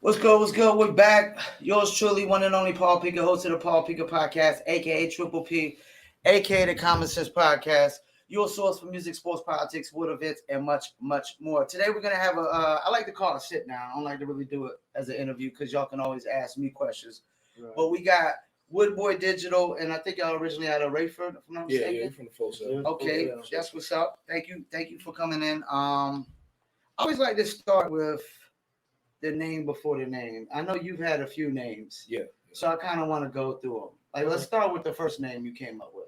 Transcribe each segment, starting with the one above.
What's good? What's good? We're back. Yours truly, one and only Paul Pika, host of the Paul Pika Podcast, aka Triple P, aka the Common Sense Podcast. Your source for music, sports, politics, world events, and much, much more. Today we're gonna have I like to call it a sit down. I don't like to really do it as an interview because y'all can always ask me questions. Right. But we got Woodboy Digital, and I think y'all originally out of Rayford, if I'm not mistaken. Yeah, from the full set. Okay, that's what's up. Thank you for coming in. I always like to start with the name before the name. I know you've had a few names. Yeah. So I kind of want to go through them. Like, let's start with the first name you came up with.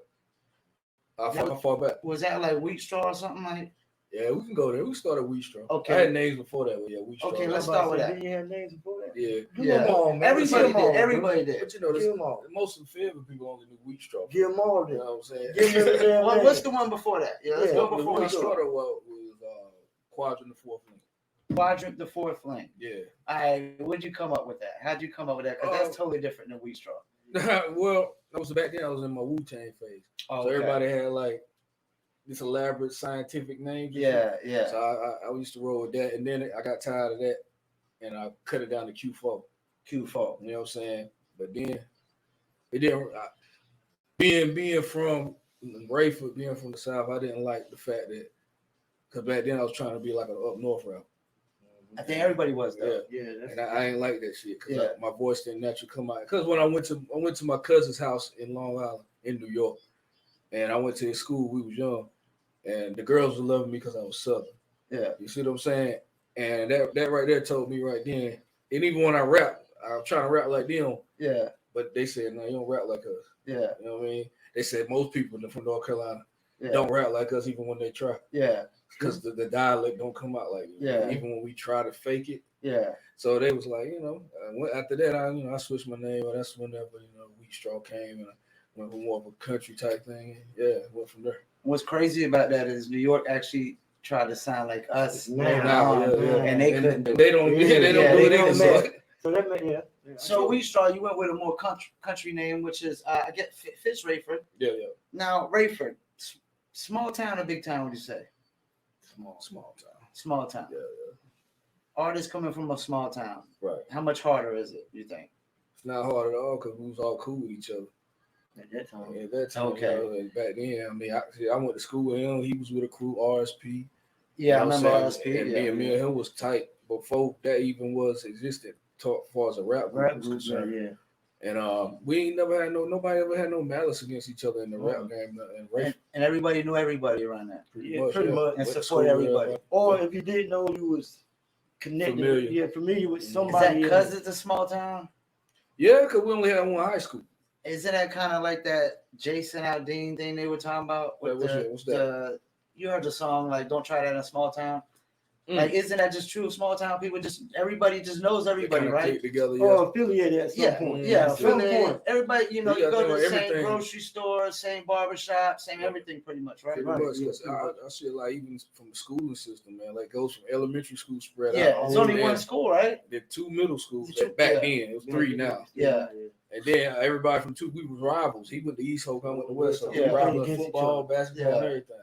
How far back? Was that like Wheat Straw or something like? Yeah, we can go there. We started Wheat Straw. Okay. I had names before that, but yeah, Wheat Straw. Okay, let's start with that. Did you have names before that? Yeah. Yeah. Come on, man. Everybody did. But you know, Give them all. most of the favorite people only knew Wheat Straw. Give them all You then. know what I'm saying? Give them the damn Well, name. what's the one before that? Yeah, let's go before we we start. started was Quadrant the Fourth Link. Quadrant the Fourth Link. Yeah. All right, what'd you come up with that? How'd you come up with that? Because that's totally different than Wheat Straw. Well, that was back then. I was in my Wu-Tang phase. Oh, so everybody had like this elaborate scientific name. Yeah. So I used to roll with that, and then I got tired of that, and I cut it down to Q4. Q4. You know what I'm saying? But then it didn't. Being from Rayford, being from the South, I didn't like the fact that because back then I was trying to be like an up north route. I think everybody was though. Yeah, And I ain't like that shit because Yeah. my voice didn't naturally come out. Because when I went to my cousin's house in Long Island, in New York, and I went to his school. We was young, and the girls were loving me because I was Southern. Yeah. You see what I'm saying? And that right there told me right then. And even when I rap, I'm trying to rap like them. Yeah. But they said, no, you don't rap like us. Yeah. You know what I mean? They said most people from North Carolina Yeah. don't rap like us even when they try. Yeah. Because the dialect don't come out like it. Yeah. Even when we try to fake it. Yeah. So they was like, after that, I switched my name. And that's whenever, Wheat Straw came and I went for more of a country type thing. And yeah, went from there. What's crazy about that is New York actually tried to sound like us Now, and they couldn't do it. They don't do it either. So that meant, yeah. So Wheat Straw, you went with a more country name, which is I get fits Rayford. Yeah. Now Rayford, small town or big town? Would you say? Small town. Small town. Yeah. Artists coming from a small town. Right. How much harder is it? You think? It's not hard at all because we was all cool with each other. At that time. At that time, Okay. And back then, I mean, I went to school with him. He was with a crew, RSP. Yeah, I You know remember what I'm RSP. saying? And Yeah. me and him was tight before that even was existent. As far as a rap group Rap was group, concerned. yeah. And we ain't never had nobody ever had no malice against each other in the rap game. And everybody knew everybody around that. Pretty much. And support everybody. Or if you didn't know, you was connected. Familiar with Is somebody. that because it's a small town? Yeah, because we only had one high school. Isn't that kind of like that Jason Aldean thing they were talking about? With What's that? You heard the song like "Don't Try That in a Small Town." Like, isn't that just true? Small town people everybody just knows everybody, right? Together, Or affiliated at some point. Yeah, At some affiliated. point. Everybody, you go to the same everything. grocery store, same barbershop, same everything, pretty much, right? Pretty much, 'cause I see like even from the schooling system, man, like goes from elementary school spread out. Yeah, it's only one school, right? Then 2 middle schools. Two- Back yeah. then, it was 3 now. Yeah. And then everybody from 2, we was rivals. He went to East Hope, I went to West Hope. Yeah. We rivaled Against each football, other. basketball, Yeah. and everything.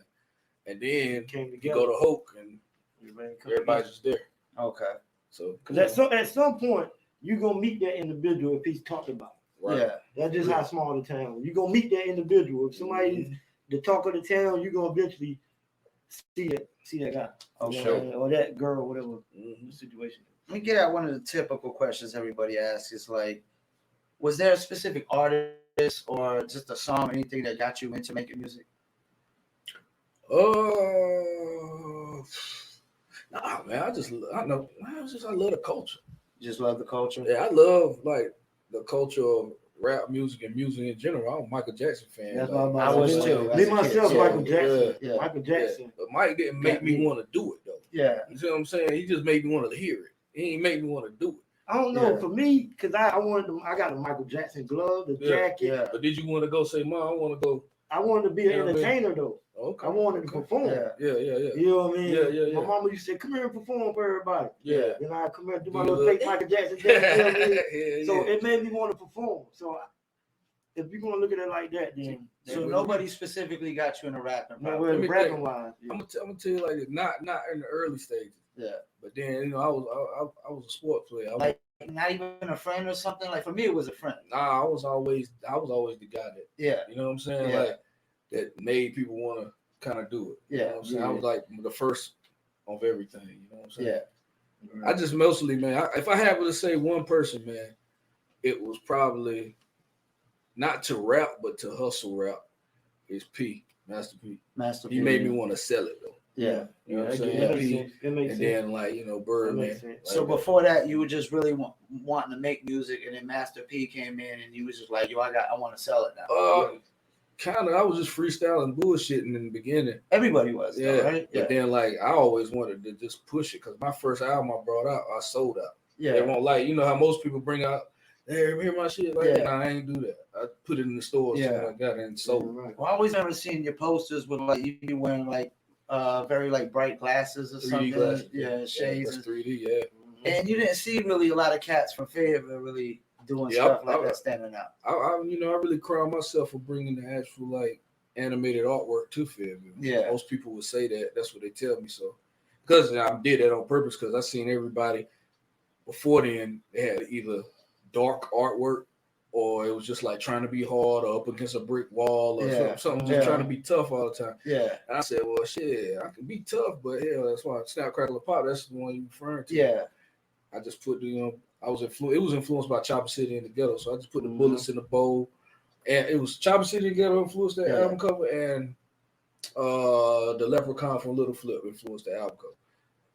And then Came you together. go to Hoke, and Everybody everybody's just there. Okay. So, Because at some point, you're going to meet that individual if he's talked about. right. Yeah. That's just how small the town is. You're going to meet that individual. If somebody's the talk of the town, you're going to eventually see that guy. Oh, You know, sure. or that girl, whatever the situation. Let me get at one of the typical questions everybody asks is like, was there a specific artist or just a song or anything that got you into making music? Nah, man, I love the culture. You just love the culture? Yeah, I love like the culture of rap music and music in general. I'm a Michael Jackson fan. That's like, what I was too. Me As a myself, kid, Michael yeah. Jackson. Yeah. Michael Jackson. But Mike didn't make me want to do it though. Yeah. You see what I'm saying? He just made me want to hear it. He ain't make me want to do it. I don't know. Yeah. For me, because I got the Michael Jackson glove, the jacket. Yeah. But did you want to go say, Mom, I want to go? I wanted to be an Yeah, man. entertainer though. Okay. I wanted to perform. Yeah. Yeah. You know what I mean? Yeah. My mama used to say, "Come here and perform for everybody." Yeah. Then I come here and do Do my your little little- fake Michael Jackson dance. You know what I mean? Yeah. So it made me want to perform. So if you're gonna look at it like that, then So nobody specifically got you in a rapping. no, probably. Let me rapping think. wise. I'm gonna tell you like this. Not in the early stages. Yeah. But then I was a sports player. I was Like not even a friend or something? Like for me, it was a friend. Nah, I was always the guy that, Yeah. you know what I'm saying? Yeah. Like that made people want to kind of do it. You know what I'm saying? I was like the first of everything. You know what I'm saying? Yeah. I just mostly, man, if I had to say one person, man, it was probably not to rap, but to hustle rap. Is Master P. Master P. He made me want to sell it though. Yeah. You know what I'm That saying? makes sense. That makes And sense. then like, you know, Birdman. That makes So before that, you were just really wanting to make music, and then Master P came in, and you was just like, yo, I want to sell it now. Kind of, I was just freestyling, bullshitting in the beginning. Everybody was, yeah. Though, right? But then, like, I always wanted to just push it because my first album I brought out, I sold out. Yeah. They won't like, you know how most people bring out, hey, hear my shit? Like, nah, I ain't do that. I put it in the stores. Yeah. I got it and sold. Right. Well, I always remember seeing your posters with like you wearing like very like bright glasses or 3D something. glasses. Yeah, shades. That's 3D, yeah. And you didn't see really a lot of cats from Fayetteville really doing stuff like that standing out. I really crown myself for bringing the actual like animated artwork to Fayetteville. Yeah. Most people would say that. That's what they tell me. So, because I did that on purpose, because I seen everybody before then, they had either dark artwork or it was just like trying to be hard or up against a brick wall or something just trying to be tough all the time. Yeah. And I said, well, shit, I can be tough, but hell, that's why Snap, Crackle, and Pop, that's the one you referring to. Yeah. I just put it was influenced by Chopper City in the Ghetto, so I just put the bullets in the bowl. And it was Chopper City in the Ghetto influenced that album cover, and the Leprechaun from Little Flip influenced the album cover.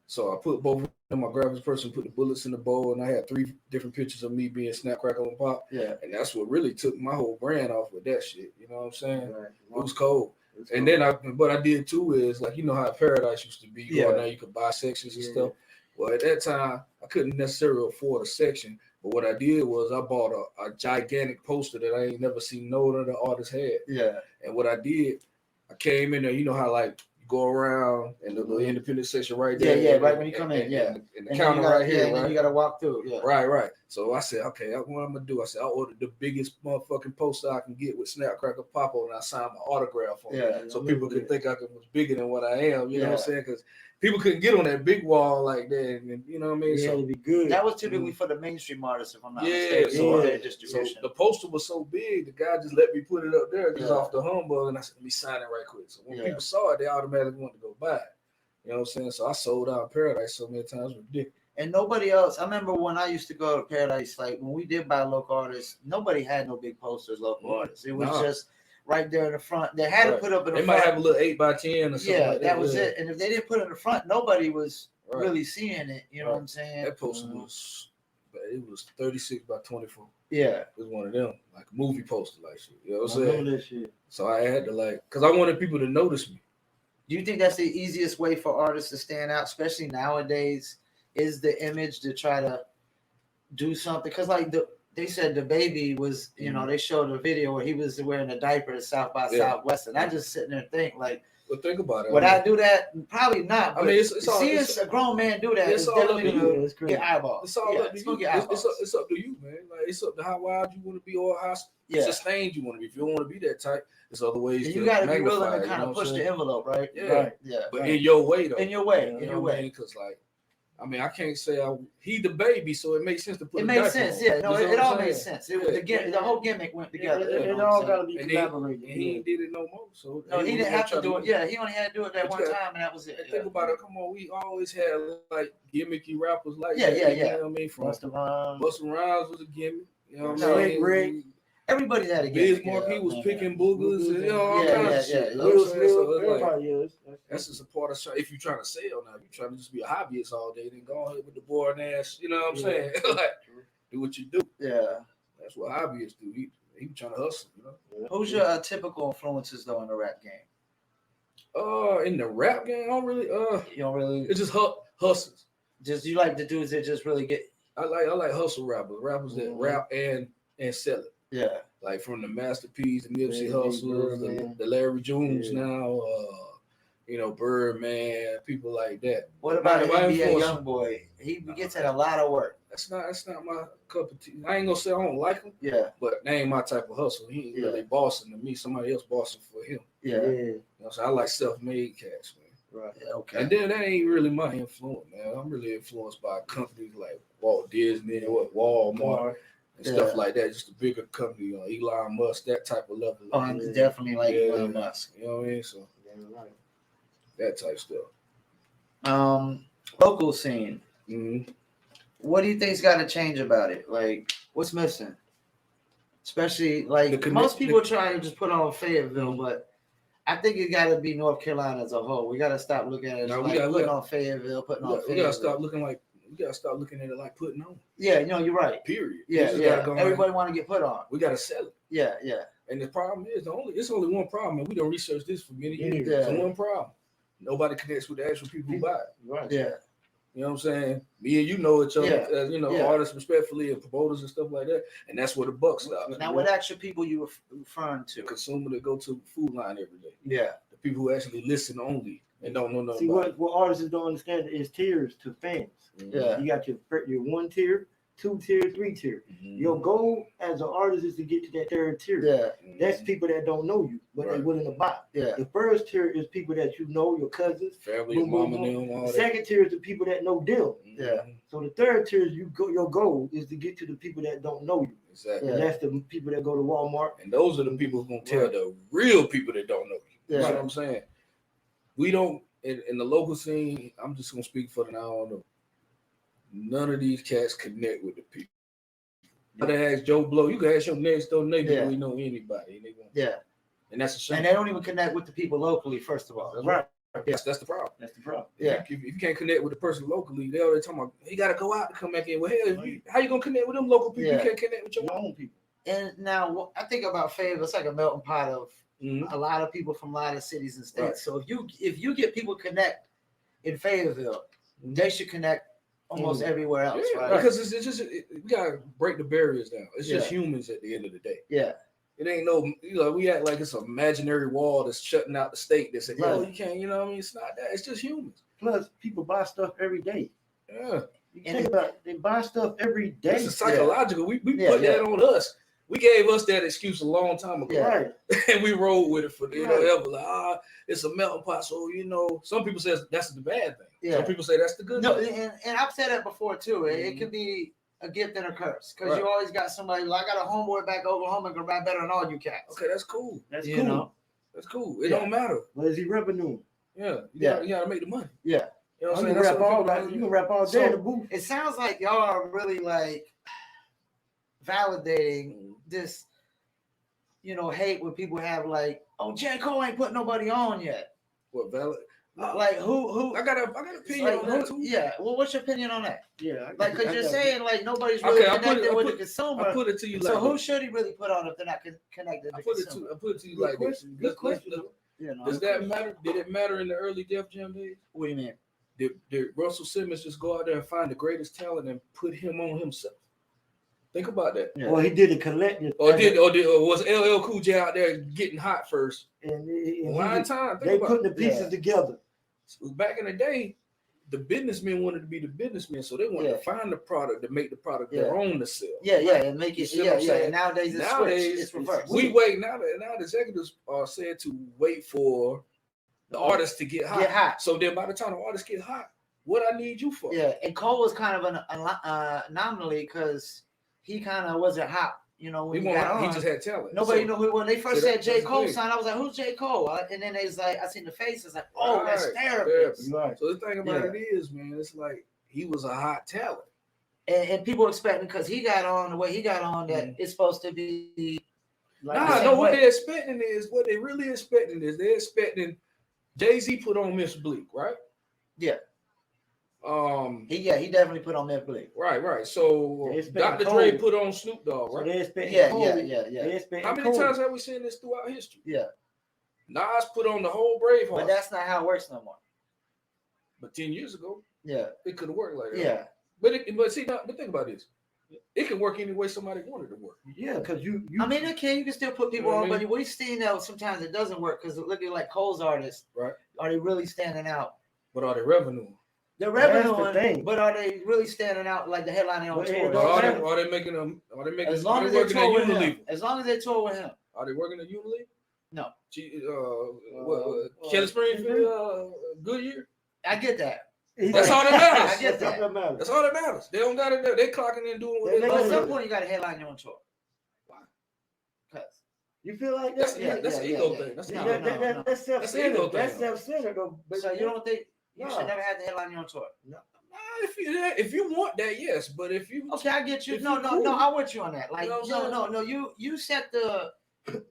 So I put both of them, my graphics person put the bullets in the bowl, and I had 3 different pictures of me being Snap, Crackle, and Pop. Yeah. And that's what really took my whole brand off with that shit. You know what I'm saying? Right. It was cold. And then what I did too is, like, you know how Paradise used to be. You go out there, you could buy sections and stuff. Well, at that time, I couldn't necessarily afford a section. But what I did was I bought a gigantic poster that I ain't never seen no other artist had. Yeah. And what I did, I came in there, you know how like you go around and the little independent section right there. Yeah, right when you come in, and the counter right here, and then you gotta walk through. Yeah. Right. So I said, okay, what I'm gonna do? I said, I ordered the biggest motherfucking poster I can get with Snap, Crackle, Pop on, and I signed my autograph on it. So people could think I was bigger than what I am. You know what I'm saying? Because people couldn't get on that big wall like that, and you know what I mean. So to be good. That was typically for the mainstream artists, if I'm not mistaken. So the poster was so big, the guy just let me put it up there just off the humbug, and I said, let me sign it right quick. So when people saw it, they automatically wanted to go buy it. You know what I'm saying? So I sold out Paradise so many times, it was ridiculous. And nobody else. I remember when I used to go to Paradise, like when we did buy local artists, nobody had no big posters, local artists. It was just right there in the front. They had to put up in the front. They might have a little 8x10 or something. Yeah, that was it. And if they didn't put it in the front, nobody was really seeing it. You know what I'm saying? That poster was 36 by 24. Yeah. It was one of them, like a movie poster, like shit. You know what I'm I saying? know that shit. So I had to because I wanted people to notice me. Do you think that's the easiest way for artists to stand out, especially nowadays? Is the image to try to do something? Because like they said the baby was, you know, they showed a video where he was wearing a diaper at South by Southwest, and I just sitting there and think like, well, think about it. Would I do that? Probably not. But I mean, it's a grown man do that. It's all up to you. Get eyeballs. It's all up to you. It's up to you, man. Like it's up to how wild you want to be or how sustained you want to be. If you don't want to be that tight, there's other ways. And you got to be willing to kind of push the envelope, right? Yeah, right. Yeah. But in your way, though. In your way. Because I can't say he the baby, so it makes sense to put. It makes sense, yeah. No, it all made sense. It was the whole gimmick went together. It all got to be collaborated. And he did it no more, so no, he didn't have to do it. Yeah, he only had to do it that one time, and that was it. Think about it. Come on, we always had like gimmicky rappers like that. You know what I mean? From Busta Rhymes was a gimmick. You know what I mean? Rick. Everybody had a gimmick. Bismarck, he was picking boogers and all kinds of shit. That's just a part of if you're trying to sell now. If you're trying to just be a hobbyist all day, then go ahead with the boring ass. You know what I'm saying? Do what you do. Yeah, that's what hobbyists do. He trying to hustle. You know. Who's your typical influences though in the rap game? In the rap game, I don't really. You don't really. It's just hustles. Just you like the dudes that just really get. I like hustle rappers that rap and sell it. Yeah, like from the Master P's, the Nipsey Hussles, the Larry Jones now, Birdman, people like that. What about the NBA young boy? He gets in a lot of work. That's not my cup of tea. I ain't gonna say I don't like him. Yeah, but that ain't my type of hustle. He ain't really bossing to me. Somebody else bossing for him. Yeah. So I like self-made cats, man. Right. Yeah, okay. And then that ain't really my influence, man. I'm really influenced by companies like Walt Disney, Walmart, and stuff like that. Just a bigger company, Elon Musk, that type of level. Oh, I'm definitely like Elon Musk. You know what I mean? So that type stuff. Local scene. Mm-hmm. What do you think's got to change about it? Like, what's missing? Especially like most people try to just put on Fayetteville, but I think it got to be North Carolina as a whole. We got to stop looking at it putting on Fayetteville. We got to stop looking at it like putting on. Yeah, you're right. Period. Yeah. Everybody want to get put on. We got to sell it. Yeah. And the problem is it's only one problem, and we don't research this for many years. It's one problem. Nobody connects with the actual people who buy it. Right. Yeah. You know what I'm saying? Me and you know each other, artists respectfully and promoters and stuff like that. And that's where the buck stops. Now, what actual people you referring to? The consumer that go to the food line every day. Yeah. The people who actually listen only and don't know nothing. See, what artists don't understand is tiers to fans. Yeah. You got your 1 tier, 2 tier, 3 tier. Mm-hmm. Your goal as an artist is to get to that 3rd tier. Yeah. That's people that don't know you, but they're willing to buy. Yeah. The 1st tier is people that you know, your cousins, family, mom and them. All the 2nd tier is the people that know them. Yeah. So the 3rd tier is your goal is to get to the people that don't know you. Exactly. And that's the people that go to Walmart. And those are the people who gonna tell the real people that don't know you. Yeah. You know what I'm saying? We don't in the local scene. I'm just gonna speak for the now. I don't know. None of these cats connect with the people. You can ask Joe Blow. You can ask your next door neighbor. Yeah. We know anybody. And that's a shame. And they don't even connect with the people locally. First of all, that's right. Yes, that's the problem. That's the problem. Yeah. If you can't connect with the person locally, they already talking about he got to go out to come back in. Well, hell, how you gonna connect with them local people? You can't connect with your own people. And now I think about Fayetteville. It's like a melting pot of a lot of people from a lot of cities and states. Right. So if you get people connect in Fayetteville, they should connect almost everywhere else, right? Because it's just we gotta break the barriers down. It's just humans at the end of the day. Yeah. It ain't no, we act like it's an imaginary wall that's shutting out the state that says, you can't, you know what I mean? It's not that. It's just humans. Plus, people buy stuff every day. Yeah. You think about it, they buy stuff every day. It's psychological. We put that on us. We gave us that excuse a long time ago. Yeah. Right. And we rolled with it for ever. Like, it's a melting pot. So, some people say that's the bad thing. Yeah. Some people say that's the good thing. And I've said that before too. It could be a gift and a curse because you always got somebody like I got a homeboy back Oklahoma can rap better than all you cats. Okay, that's cool. That's cool. That's cool. It don't matter. But is he revenue? Yeah. You gotta make the money. Yeah. You know what I'm saying? You can rap all day in the booth. It sounds like y'all are really like validating this, hate when people have like, oh, J. Cole ain't put nobody on yet. What valid? Like who? I got an opinion on that too. Yeah. Well, what's your opinion on that? Yeah. Like, because you're saying like nobody's really connected with the consumer. I put it to you. So who should he really put on if they're not connected? I put it to you like this. Good question. Does that matter? Did it matter in the early Def Jam days? What do you mean? Did Russell Simmons just go out there and find the greatest talent and put him on himself? Think about that. Yeah. Well, he did a collective. Or was LL Cool J out there getting hot first? And they put the pieces together. Back in the day, the businessmen wanted to be the businessmen, so they wanted to find the product to make the product their own to sell. And make it. And nowadays it's reversed. We wait now. Now the executives are said to wait for the artist to get hot. So then, by the time the artist get hot, what I need you for? Yeah, and Cole was kind of an anomaly because he kind of wasn't hot. When he got on, he just had talent. Nobody knew who. When they first said J. Cole signed, I was like, "Who's J. Cole?" And then they was like, "I seen the face." It's like, "Oh, that's Therapist." Right. So the thing about it is, man, it's like he was a hot talent, and people expecting because he got on the way he got on that it's supposed to be. Like what they're expecting is what they really expecting is they're expecting Jay-Z put on Miss Bleak, right? Yeah. He definitely put on that Bleak. Right. So Dr. Dre put on Snoop Dogg, right? So they expect How many times have we seen this throughout history? Yeah. Nas put on the whole Braveheart. But that's not how it works no more. But 10 years ago, it could have worked like that. Yeah. But think about this. It can work any way somebody wanted to work. Yeah, because you I mean, you can still put people on, but we've seen that sometimes it doesn't work because looking like Cole's artists, right? Are they really standing out? But are they revenue? They're revenue, but are they really standing out like the headline on tour? Are they making them? Are they making? As long as they tour with him. As long as they tour with him. Are they working at Unilever? No. Kelly Springfield, Goodyear. I get that. That's all that matters. I get that. That's all that matters. They don't got it. They clocking in doing what they But do. at some point, you got to headline your own tour. Why? Because You feel like that? That's an ego thing. That's No, ego. no. That's self-centered. ego That's thing. self-centered though. so you don't think you No. should never have to headline your own tour? Nah, if you want that, yes. But if you Okay, I get you. If No, you no, cool. no. I'm with you on that. Like, You know what I'm no. You set the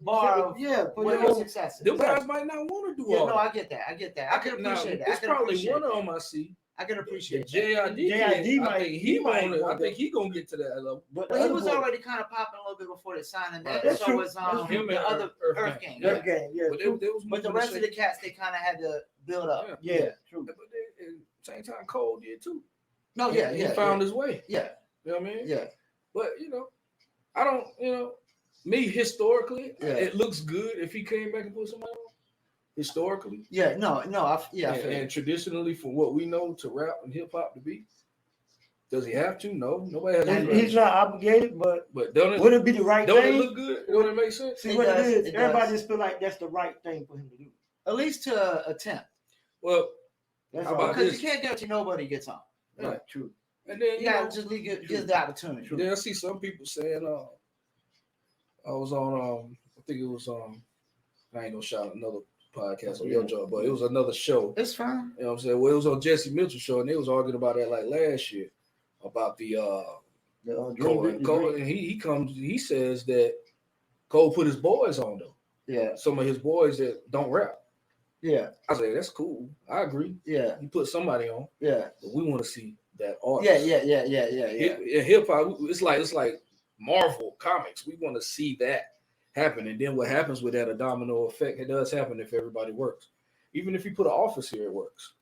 bar of for what your your own- success is. them guys might not want to do Yeah, all no, that. I get that. I can appreciate that. I It's can probably appreciate one that. of them I see. I can The appreciate that. JID, JID I might- think he might I want think he gonna get to that level. But But the he other was boy- already kind of popping a little bit before they signed him. Right. That's So true. was That's him the and other Earth Earth Gang. Gang. Yeah, Yeah. okay, yeah, But true. they was But the moving rest of the cats, they kind of had to build up. Yeah, true. But they, at the same time, Cole did too. No, He- yeah, he yeah, found yeah, his way. yeah, You know what I mean? yeah. But I don't. Me historically, Yeah. it looks good if he came back and put somebody on. Historically, Yeah, no, I feel and you. traditionally, from what we know to rap and hip hop to be, does he have to? No, nobody has. And to. he's not obligated, but But don't would it? it be the right Don't it thing? look good? Don't it make sense? See It what does, it is. it Everybody does. just feel like that's the right thing for him to do. At least to attempt. Well, That's How all. about Because this? you can't guarantee nobody gets on. Right, true. and then You gotta just give the opportunity. then I see some people saying, I was on, I think it was I ain't gonna shout another podcast on your job, but it was another show. It's fine. You know what I'm saying? Well, it was on Jesse Mitchell show, and they was arguing about that like last year about the Cole. And Cole, and he says that Cole put his boys on though. Yeah, Some of his boys that don't rap. yeah, I say that's cool. I agree. yeah, He put somebody on, yeah, but we want to see that artist. yeah. In hip hop, it's like Marvel comics. We want to see that happen, and then what happens with that, a domino effect. It does happen if everybody works. Even if you put an office here, it works.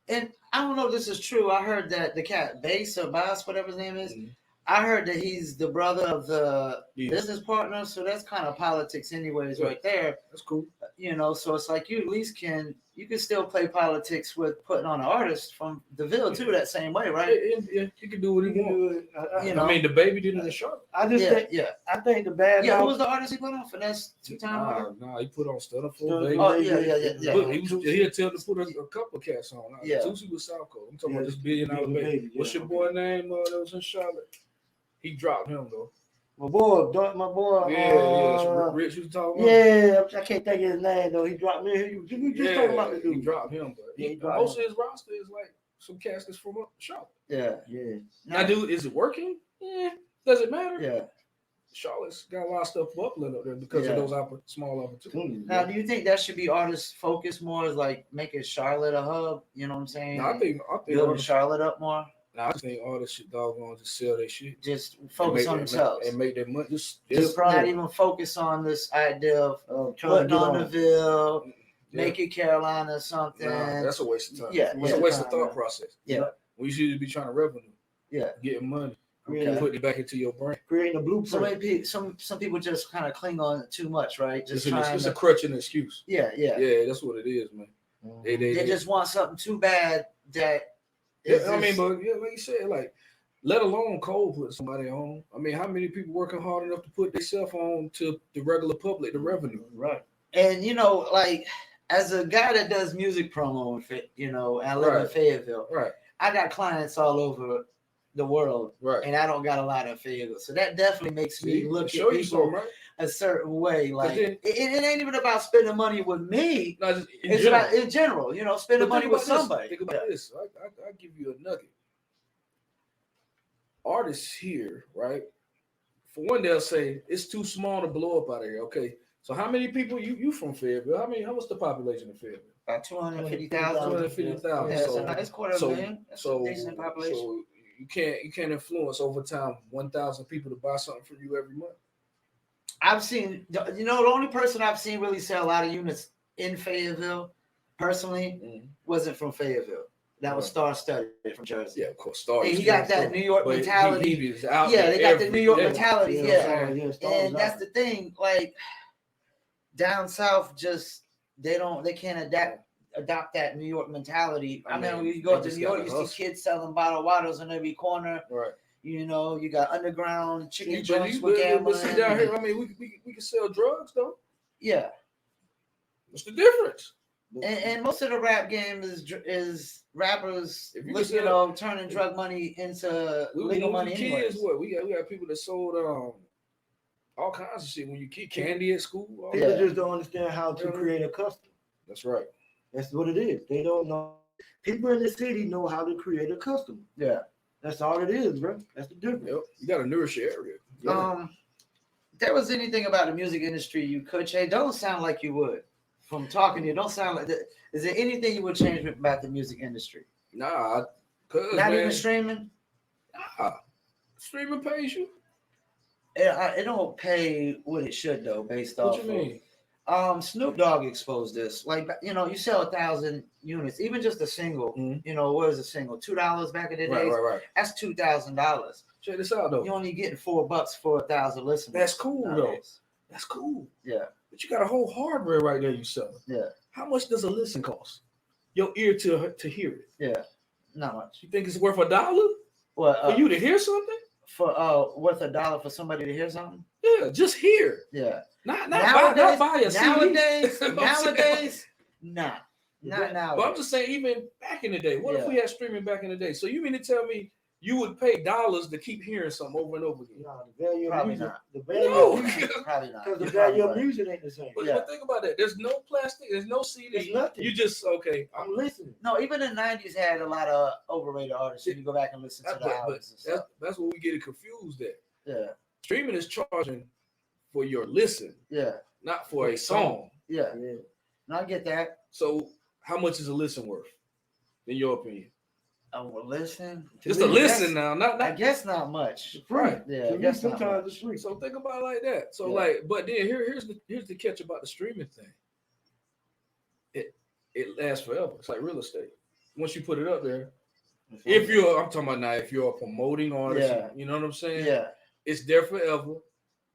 And I don't know if this is true. I heard that the cat Bass or Bass, whatever his name is, Mhm. I heard that he's the brother of the Yes. business partner. So that's kind of politics, anyways, Yeah. right there. That's cool. So it's like you at least can still play politics with putting on an artist from the Ville too, that same way, right? Yeah, he can do what he You can wants. do it. You I know. mean, the baby did it in the show. I just Yeah, think yeah. I think the bad Yeah, who mouth- was the artist he put on? Finesse 2-time. Nah, he put on Stunner for Stunner baby. Oh, yeah. Look, he'll tell him to put a couple of cats on. Yeah. Tusi was South Coast. I'm talking Yeah, about this $1 billion baby. baby, What's yeah, your boy name that was in Charlotte? He dropped him though. my boy. Rich was talking about. Yeah, I can't think of his name though. He dropped me. We just talking about the He dude. dropped him, but Yeah, he dropped most him. of his roster is like some cats that's from up Charlotte. Yeah, Yeah. Now, dude, is it working? Yeah. Does it matter? yeah. Charlotte's got a lot of stuff upland up there because Yeah. of those small opportunities. Now, do you think that should be artists focused more, as like making Charlotte a hub? You know what I'm saying? Now, I think building artists, Charlotte up more. I think artists should doggone just sell their shit. Just And focus make- on and make- themselves. and make their money. Just Not even focus on this idea of Trying to putting get on the Ville, yeah. make it Carolina or something. Nah, that's a waste of time. Yeah, It's yeah. a waste of Time, thought yeah. process. Yeah. We should be trying to revenue. Yeah. Getting money. Okay. Putting it back into your brain. Creating a So blueprint. maybe some people just kind of cling on it too much, right? Just trying It's a to, crutch and excuse. yeah. Yeah, that's what it is, man. Mhm. They just want something too bad that. Yeah, is I mean, just- but yeah, like you said, like, let alone Cole put somebody on. I mean, how many people working hard enough to put themselves on to the regular public, the revenue? Right. And like as a guy that does music promo, and I live in Right. Fayetteville, Right, I got clients all over the world, right. and I don't got a lot in Fayetteville, so that definitely makes me look show at you people something, right? a certain way. Like then- it ain't even about spending money with me. No, just in It's general. about in general, spending But money think with about this. somebody. Think about this. I give you a nugget. Artists here, right? For one, they'll say it's too small to blow up out of here. Okay, so how many people you from Fayetteville? How much the population of Fayetteville? About 250,000. 250,000. Yeah, so that's quarter of a million. That's a decent population. So you can't influence over time 1,000 people to buy something from you every month. I've seen, the only person I've seen really sell a lot of units in Fayetteville, personally, wasn't from Fayetteville. That was Star Studded from Jersey. Yeah, of course. Star. And he got that New York But mentality. he is out Yeah, there they got the every New York day. mentality. Yeah. Stars And that's out. the thing. Like down south, they can't adopt that New York mentality. I mean, when you go they up to just New York, gotta you see hustle. kids selling bottled waters on every corner. Right. You got underground chicken But joints you with but gambling. see down here, I mean, we can sell drugs though. Yeah. What's the difference? And most of the rap game is rappers, If you you know, turning drug money into legal money. Kids, what we got people that sold all kinds of shit when you kid candy at school. People just don't understand how to create a custom. That's right. That's what it is. They don't know. People in the city know how to create a customer. Yeah, that's all it is, bro. That's the difference. Yep. You got to nourish your area. Yeah. If there was anything about the music industry you could change, don't sound like you would. From talking to you, don't sound like that. Is there anything you would change about the music industry? Nah, not even streaming. Nah, streaming pays you. It don't pay what it should though, based off. What you mean? Snoop Dogg exposed this. Like, you know, you sell 1,000 units, even just a single. Mm-hmm. You know, what is a single? $2 back in the day. Right. That's $2,000. Check this out though. You're only getting $4 for 1,000 listeners. That's cool nowadays. though. That's cool. Yeah. But you got a whole hardware right there you selling. Yeah. How much does a listen cost? Your ear to hear it. Yeah. Not much. You think it's worth $1? Well, for you to hear something? For worth $1 for somebody to hear something? Yeah, just hear. Yeah. Not buy a CD. Nowadays, nah. Not now. But I'm just saying, even back in the day, what if we had streaming back in the day? So you mean to tell me you would pay dollars to keep hearing something over and over again? No, the value of music. Not. The value of music. Probably not. Because the value of music ain't the same. But think about that. There's no plastic. There's no CD. There's nothing. You just, okay. I'm listening. No, even the 90s had a lot of overrated artists. You go back and listen to the albums and stuff. That's what we get it confused at. Yeah. Streaming is charging for your listen. Yeah. Not for a song. Yeah. No, I get that. So how much is a listen worth, in your opinion? Well, listen. Just a listen now, not. I guess not much. Right. Yeah. I guess sometimes it's free. So think about it like that. So but then here's the catch about the streaming thing. It lasts forever. It's like real estate. Once you put it up there, I'm talking about now, if you're a promoting artist, you know what I'm saying? Yeah. It's there forever.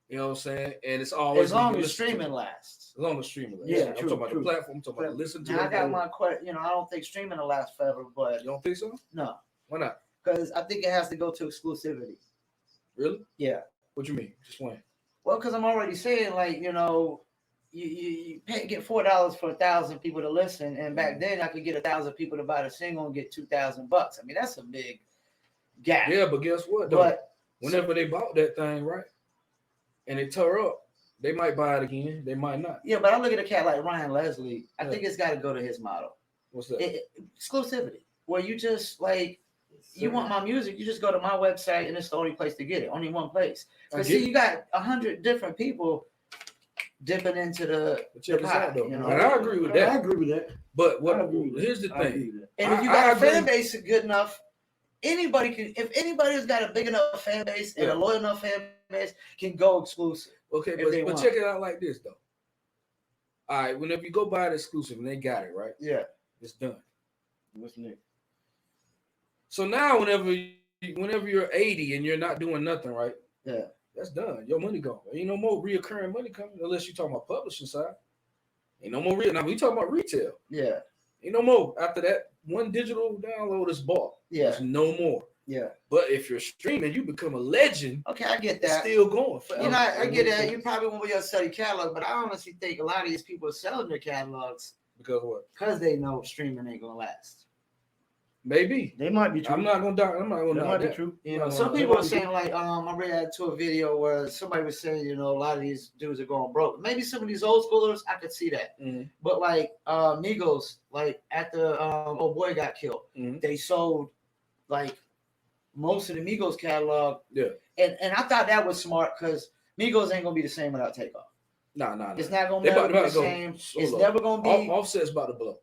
You know what I'm saying? And it's always as long as streaming lasts. As long as streaming lasts. Yeah, I'm talking about the platform. I'm talking about listen to it. I got my question. You know, I don't think streaming will last forever, but you don't think so? No. Why not? Because I think it has to go to exclusivity. Really? Yeah. What you mean? Explain. Well, because I'm already saying, like, you know, you get $4 for 1,000 people to listen, and back then I could get 1,000 people to buy the single and get $2,000. I mean, that's a big gap. Yeah, but guess what? Though? Whenever they bought that thing, right, and it tore up, they might buy it again. They might not. Yeah, but I look at a cat like Ryan Leslie. I think it's got to go to his model. What's that? Exclusivity. Where you just like, you want my music, you just go to my website, and it's the only place to get it. Only one place. Because see, you got 100 different people dipping into the pot. You know? And I agree with that. I agree with that. But here's the thing. And if you got a fan base good enough, anybody can. If anybody's got a big enough fan base and a loyal enough fan base, can go exclusive. Okay, but check it out like this though. All right, whenever you go buy it exclusive and they got it, right? Yeah, it's done. What's next? So now, whenever you're 80 and you're not doing nothing, right? Yeah, that's done. Your money gone. Ain't no more reoccurring money coming unless you're talking about publishing side. Ain't no more real. Now we talking about retail. Yeah, ain't no more after that. One digital download is bought. Yeah, there's no more. Yeah, but if you're streaming, you become a legend. Okay, I get that. It's still going. Forever. You know, I get that. You probably won't be able to sell your catalog, but I honestly think a lot of these people are selling their catalogs because what? Because they know streaming ain't gonna last. Maybe they might be true. I'm not gonna doubt. I'm not gonna doubt that. True. You know, some people are saying like, I read to a video where somebody was saying, you know, a lot of these dudes are going broke. Maybe some of these old schoolers, I could see that. Mm-hmm. But like Migos, like after old boy got killed, they sold like most of the Migos catalog. Yeah. And I thought that was smart because Migos ain't gonna be the same without Takeoff. Nah. It's not gonna be the same. It's never gonna be. Offset's about to blow.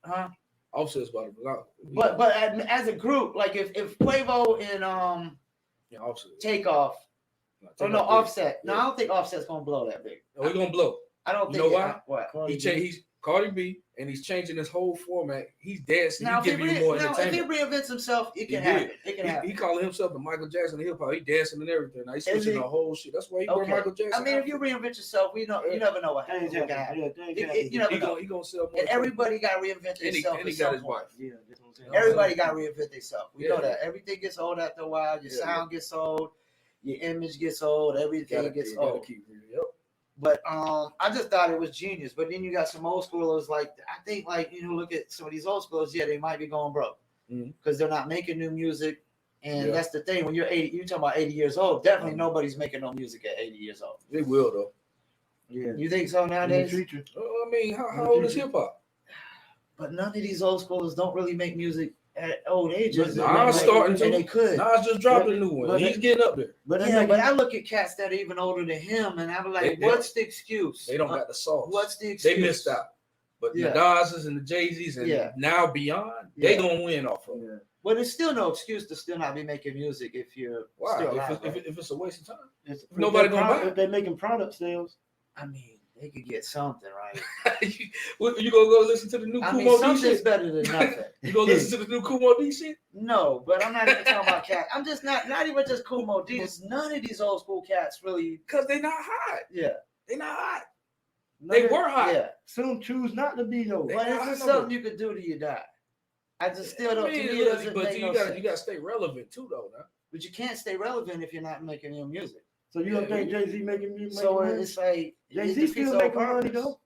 Huh? Offset's about to blow. But as a group, like if Quavo and Offset. Takeoff. Offset. Yeah. No, I don't think Offset's gonna blow that big. No, we're gonna blow. I don't think. You know why? What? He's Cardi B, and he's changing his whole format. He's dancing. Now, he's giving you more entertainment. If he reinvents himself, it can happen. It can happen. He calling himself the Michael Jackson of hip hop. He dancing and everything. Now he's switching the whole shit. That's why he brought Michael Jackson. I mean, if you reinvent yourself, you never know what happens. You never know. He gonna sell more. And everybody got to reinvent themselves. And he got his wife. Yeah, everybody got to reinvent themselves. We know that. Everything gets old after a while. Your sound gets old. Your image gets old. Everything gets old. Yep. But I just thought it was genius. But then you got some old schoolers like I think like look at some of these old schoolers. Yeah, they might be going broke because they're not making new music. And that's the thing. When you're 80, you're talking about 80 years old. Definitely nobody's making no music at 80 years old. They will though. Yeah. You think so nowadays? I mean, how old is hip hop? But none of these old schoolers don't really make music at old ages. Nas starting to. And they could. Nas just dropped a new one. He's getting up there. But I look at cats that are even older than him, and I'm like, what's the excuse? They don't got the sauce. What's the excuse? They missed out. But the Nas's and the Jay-Z's and now beyond, they gonna win off of it. But it's still no excuse to still not be making music if you're still alive. If it's a waste of time. Nobody gonna buy it. If they're making product sales. I mean, they could get something, right? you gonna go listen to the new Kumo D something's shit? Better than nothing. You gonna listen to the new Kumo D shit? No, but I'm not even talking about cats. I'm just not even just Kumo D. None of these old school cats really, because they're not hot. Yeah, they're not hot. They were hot. Yeah, some choose not to be though. But it's just something you could do till you die. I just still don't. To me, it doesn't make no sense. You gotta stay relevant too, though. Now. But you can't stay relevant if you're not making new music. So you don't think Jay-Z making music? So it's like Jay-Z still making money though.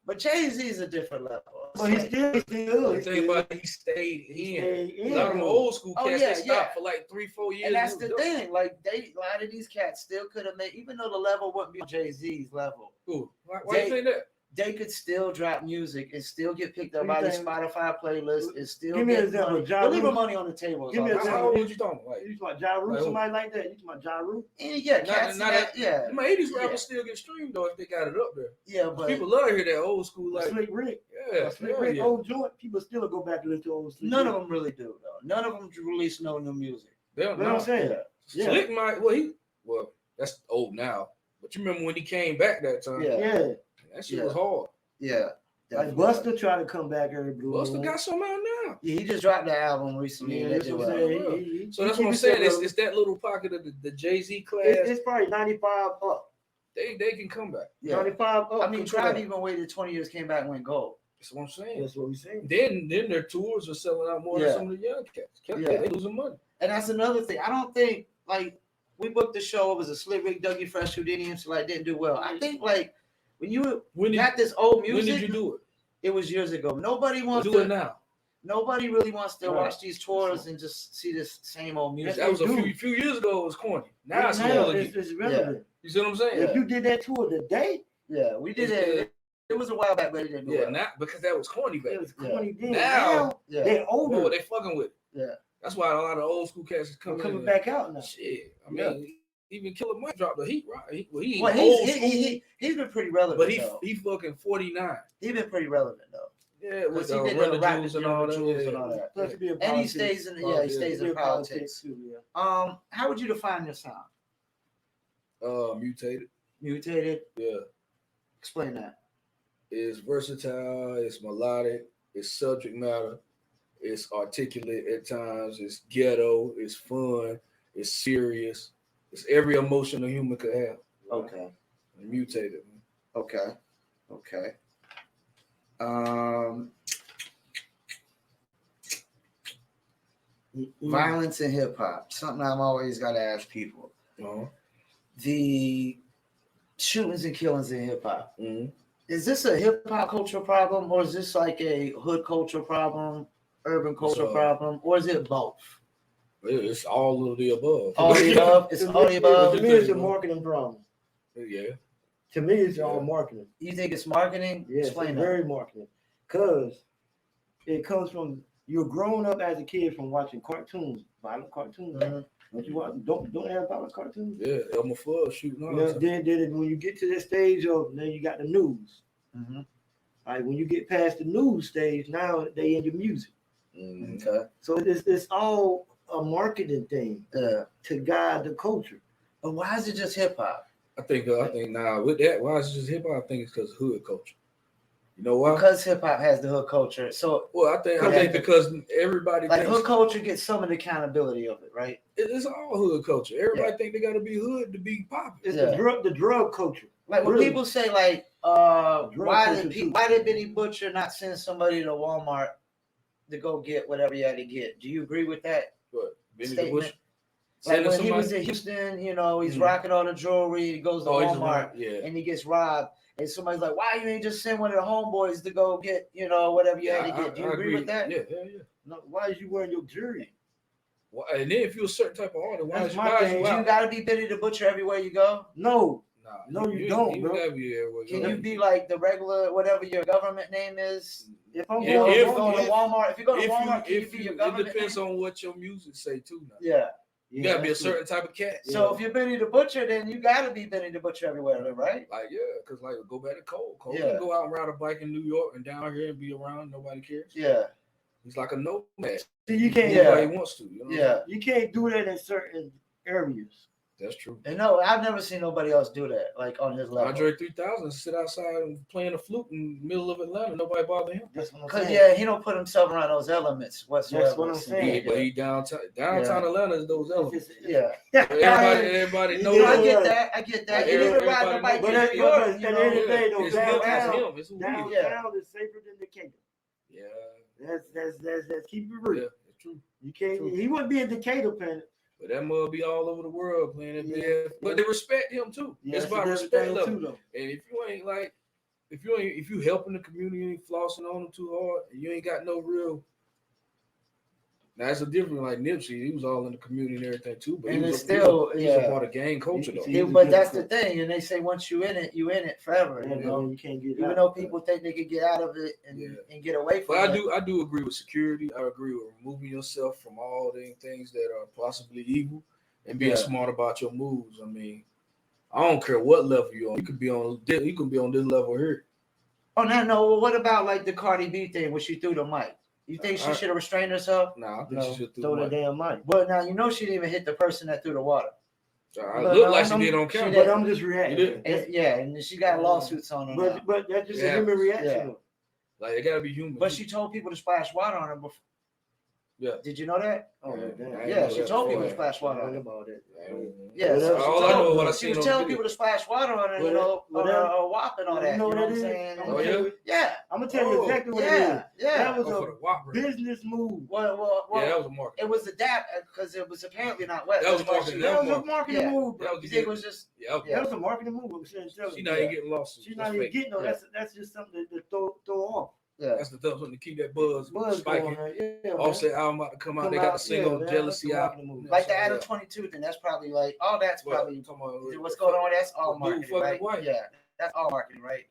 But Jay-Z is a different level. But he still. The thing about he stayed in. A lot of them old school cats they stopped for like 3-4 years. And that's the thing. Like a lot of these cats still could have made, even though the level wouldn't be on Jay-Z's level. Ooh, why do you think that? They could still drop music and still get picked up by the Spotify playlist and still give me an example. They'll leave money on the table. Give me an example. How old you talking about? You talking about Ja Rule, somebody like that? You talking about Ja Rule? Yeah, My 80s rappers still get streamed though if they got it up there. Yeah, but people love to hear that old school like Slick Rick. Yeah, Slick Rick, old joint. People still go back to listen to old Slick None of them really do though. None of them release no new music. They don't know what I'm saying. Slick might well that's old now. But you remember when he came back that time? Yeah. That shit was hard. Yeah. Like Busta tried to come back every blue. Busta got some out now. Yeah, he just dropped the album recently. Yeah, so that's what I'm saying. It's that little pocket of the Jay-Z class. It's probably 95 up. They can come back. Yeah. 95 up. I mean, Tribe even waited 20 years, came back and went gold. That's what I'm saying. That's what we're saying. Then their tours are selling out more than some of the young cats. They losing money. And that's another thing. I don't think like we booked the show. It was a Slick Rick, Dougie Fresh, Houdini, so like didn't do well. I think like when got this old music. When did you do it? It was years ago. Nobody wants to do it now. Nobody really wants to watch these tours and just see this same old music. That was a few years ago. It was corny. Now it's relevant. Yeah. You see what I'm saying? If you did that tour today, we did it. It was a while back, but it didn't do well. Not because that was corny back. It was corny then. Now they're older. They fucking with it. Yeah. That's why a lot of old school cats is coming back out now. Shit. I mean, even Killer Mike dropped the heat, right? He's been pretty relevant. But he fucking 49. He's been pretty relevant though. Yeah, with the run and all that. Yeah. And he stays in in politics. Too, yeah. How would you define your sound? Mutated. Mutated? Yeah. Explain that. It's versatile, it's melodic, it's subject matter, it's articulate at times, it's ghetto, it's fun, it's serious, it's every emotion a human could have. Okay. Mutated. Okay. Violence in hip hop. Something I'm always got to ask people. The shootings and killings in hip hop. Is this a hip hop cultural problem, or is this like a hood cultural problem, urban cultural problem, or is it both? It's all of the above. All the above. It's all the above. To me, it's a marketing problem. Yeah. To me, it's all marketing. You think it's marketing? Yeah, it's very marketing. Because it comes from you're growing up as a kid from watching cartoons, violent cartoons. Don't you watch? Don't have violent cartoons? Yeah, Elmer Fudd shooting on. Then when you get to that stage of then you got the news. Like when you get past the news stage, now they into music. Okay. So it's all a marketing thing to guide the culture. But why is it just hip hop? I think now with that, why is it just hip hop? I think it's because of hood culture. You know why? Because hip hop has the hood culture. So I think because everybody like hood culture gets some of the accountability of it, right? It's all hood culture. Everybody think they got to be hood to be popular. It's the drug culture. Like when people say like, why did Benny Butcher not send somebody to Walmart to go get whatever he had to get? Do you agree with that? What? Benny statement? Butcher? Like when he was in Houston, you know, he's rocking all the jewelry. He goes to Walmart and he gets robbed. And somebody's like, "Why you ain't just send one of the homeboys to go get, you know, whatever you had to get?" Do you agree with that? Yeah. No, why is you wearing your jewelry? Well, and then if you're a certain type of artist, why is you gotta be Benny the Butcher everywhere you go? No, you don't, bro. Can you be like the regular, whatever your government name is? If I'm going to Walmart, if you go to Walmart, can you be your government? It depends on what your music say too. Now. Yeah. You gotta be a certain type of cat. So if you're Benny the Butcher, then you gotta be Benny the Butcher everywhere, right? Like because like go back to Cole. Cole can go out and ride a bike in New York and down here and be around. Nobody cares. Yeah. He's like a nomad. See, you can't. Nobody wants to. You know you can't do that in certain areas. That's true. And no, I've never seen nobody else do that, like on his level. Andre 3000 sit outside and playing a flute in the middle of Atlanta. Nobody bother him. Because he don't put himself around those elements whatsoever. That's what I'm saying. But he downtown Atlanta is those elements. Yeah. Everybody knows. I get that. He didn't ride the bike in New York. At the end of the day, though, downtown is safer than Decatur. Yeah. That's keep it real. Yeah, it's true. You can't. He wouldn't be in Decatur playing. But that mug be all over the world playing it. Yeah. But they respect him too. It's about respect level. And if you ain't like, if you helping the community, you ain't flossing on them too hard, and you ain't got no real. Now it's a different like Nipsey. He was all in the community and everything too, but he was a part of gang culture though. But that's the thing, and they say once you in it forever. You know, you can't get even though people think they can get out of it and get away from it. But I do agree with security. I agree with removing yourself from all the things that are possibly evil and being smart about your moves. I mean, I don't care what level you're on. You could be on this level here. Oh no! What about like the Cardi B thing where she threw the mic? You think she should have restrained herself? Nah, I think she should throw the damn mic. Well, now you know she didn't even hit the person that threw the water. Looked like she did on camera. But I'm just reacting. And she got lawsuits on her. But that's just a human reaction. Yeah. Like it gotta be human. But she told people to splash water on her before. Yeah. Did you know that? Oh, yeah. She told people to splash water on her. About it. Yeah. All I know what I see. She was telling people to splash water on her, you know, on her WAP and all that. You know what I'm saying? Oh yeah. I'm gonna tell you exactly what it is. Yeah. That was a business move. Well, that was a marketing. It was adapt because it was apparently not wet. That was marketing. That was a marketing move. It was just that was a marketing move. She's not even getting lost. She's not even getting no. That's just something to throw off. Yeah. That's the stuff something to keep that buzz spiking. Yeah, Offset album about to come out. They got the single Jealousy out. Like the Adam 22 thing. That's probably like that's probably what's going on. That's all marketing, right? White. Yeah, that's all marketing, right?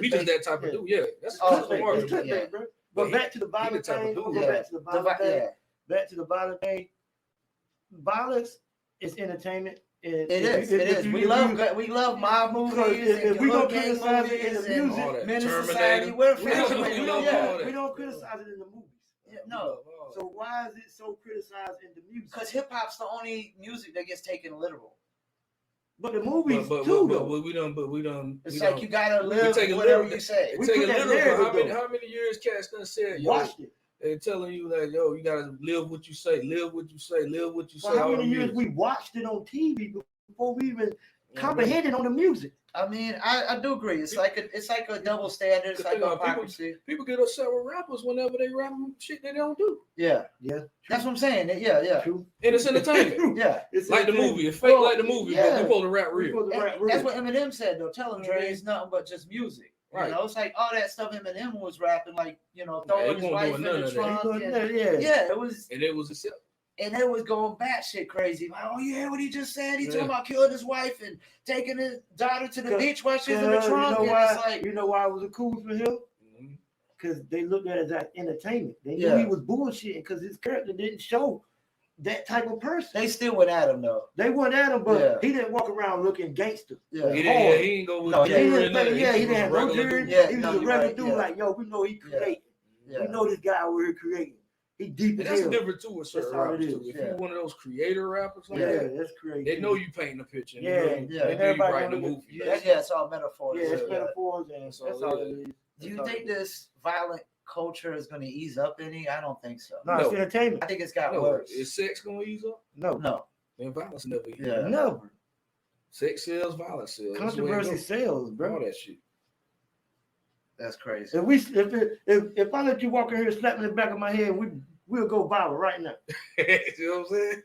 He just that type of dude. Yeah, that's all marketing. But back to the violent thing. Back to the violent thing. Violence is entertainment. It is. We love mob movies. If we don't criticize it in the music, Menace Society, we're fans. We don't criticize it in the movies. No. So why is it so criticized in the music? Because hip hop's the only music that gets taken literal. But the movies too, though. But we don't. It's like you gotta live whatever you say. We take it literal. How many years cats done said, watched it. They're telling you like, yo, you gotta live what you say, live what you say, live what you say. How many years we watched it on TV before we even comprehended on the music? I mean, I do agree. It's like a double standard. It's like hypocrisy. People get upset with rappers whenever they rap shit they don't do. Yeah. That's what I'm saying. Yeah. True. And it's entertainment. Yeah. It's like the movie. It's fake like the movie, but they're supposed to rap real. That's what Eminem said though. Tell him Dre is nothing but just music. Right. You know, it's like all that stuff Eminem was rapping, like, you know, throwing his wife in the trunk. It was. And it was itself. And it was going batshit crazy. Like, oh yeah, what he just said. He talking about killing his wife and taking his daughter to the beach while she's in the trunk. You know why it was cool for him? Because they looked at it as entertainment. They knew he was bullshitting because his character didn't show that type of person. They still went at him though. They went at him, but he didn't walk around looking gangster. Yeah, he didn't go with he didn't have no jury. He was a regular dude. Like, yo, we know he created. We know this guy over here creating. He deep as hell. That's different too with certain rappers too. If you're one of those creator rappers, like that's crazy. They know you painting a picture. They know you writing a movie. It's all metaphors. Yeah, it's metaphors, and that's all it is. Do you think this violent culture is going to ease up any? I don't think so. No, it's entertainment. I think it's got worse. Is sex going to ease up? No. Then violence never ease up. Never. Sex sells, violence sells. Controversy sells, bro. All that shit. That's crazy. If I let you walk in here and slap me in the back of my head, we'll go viral right now. You know what I'm saying?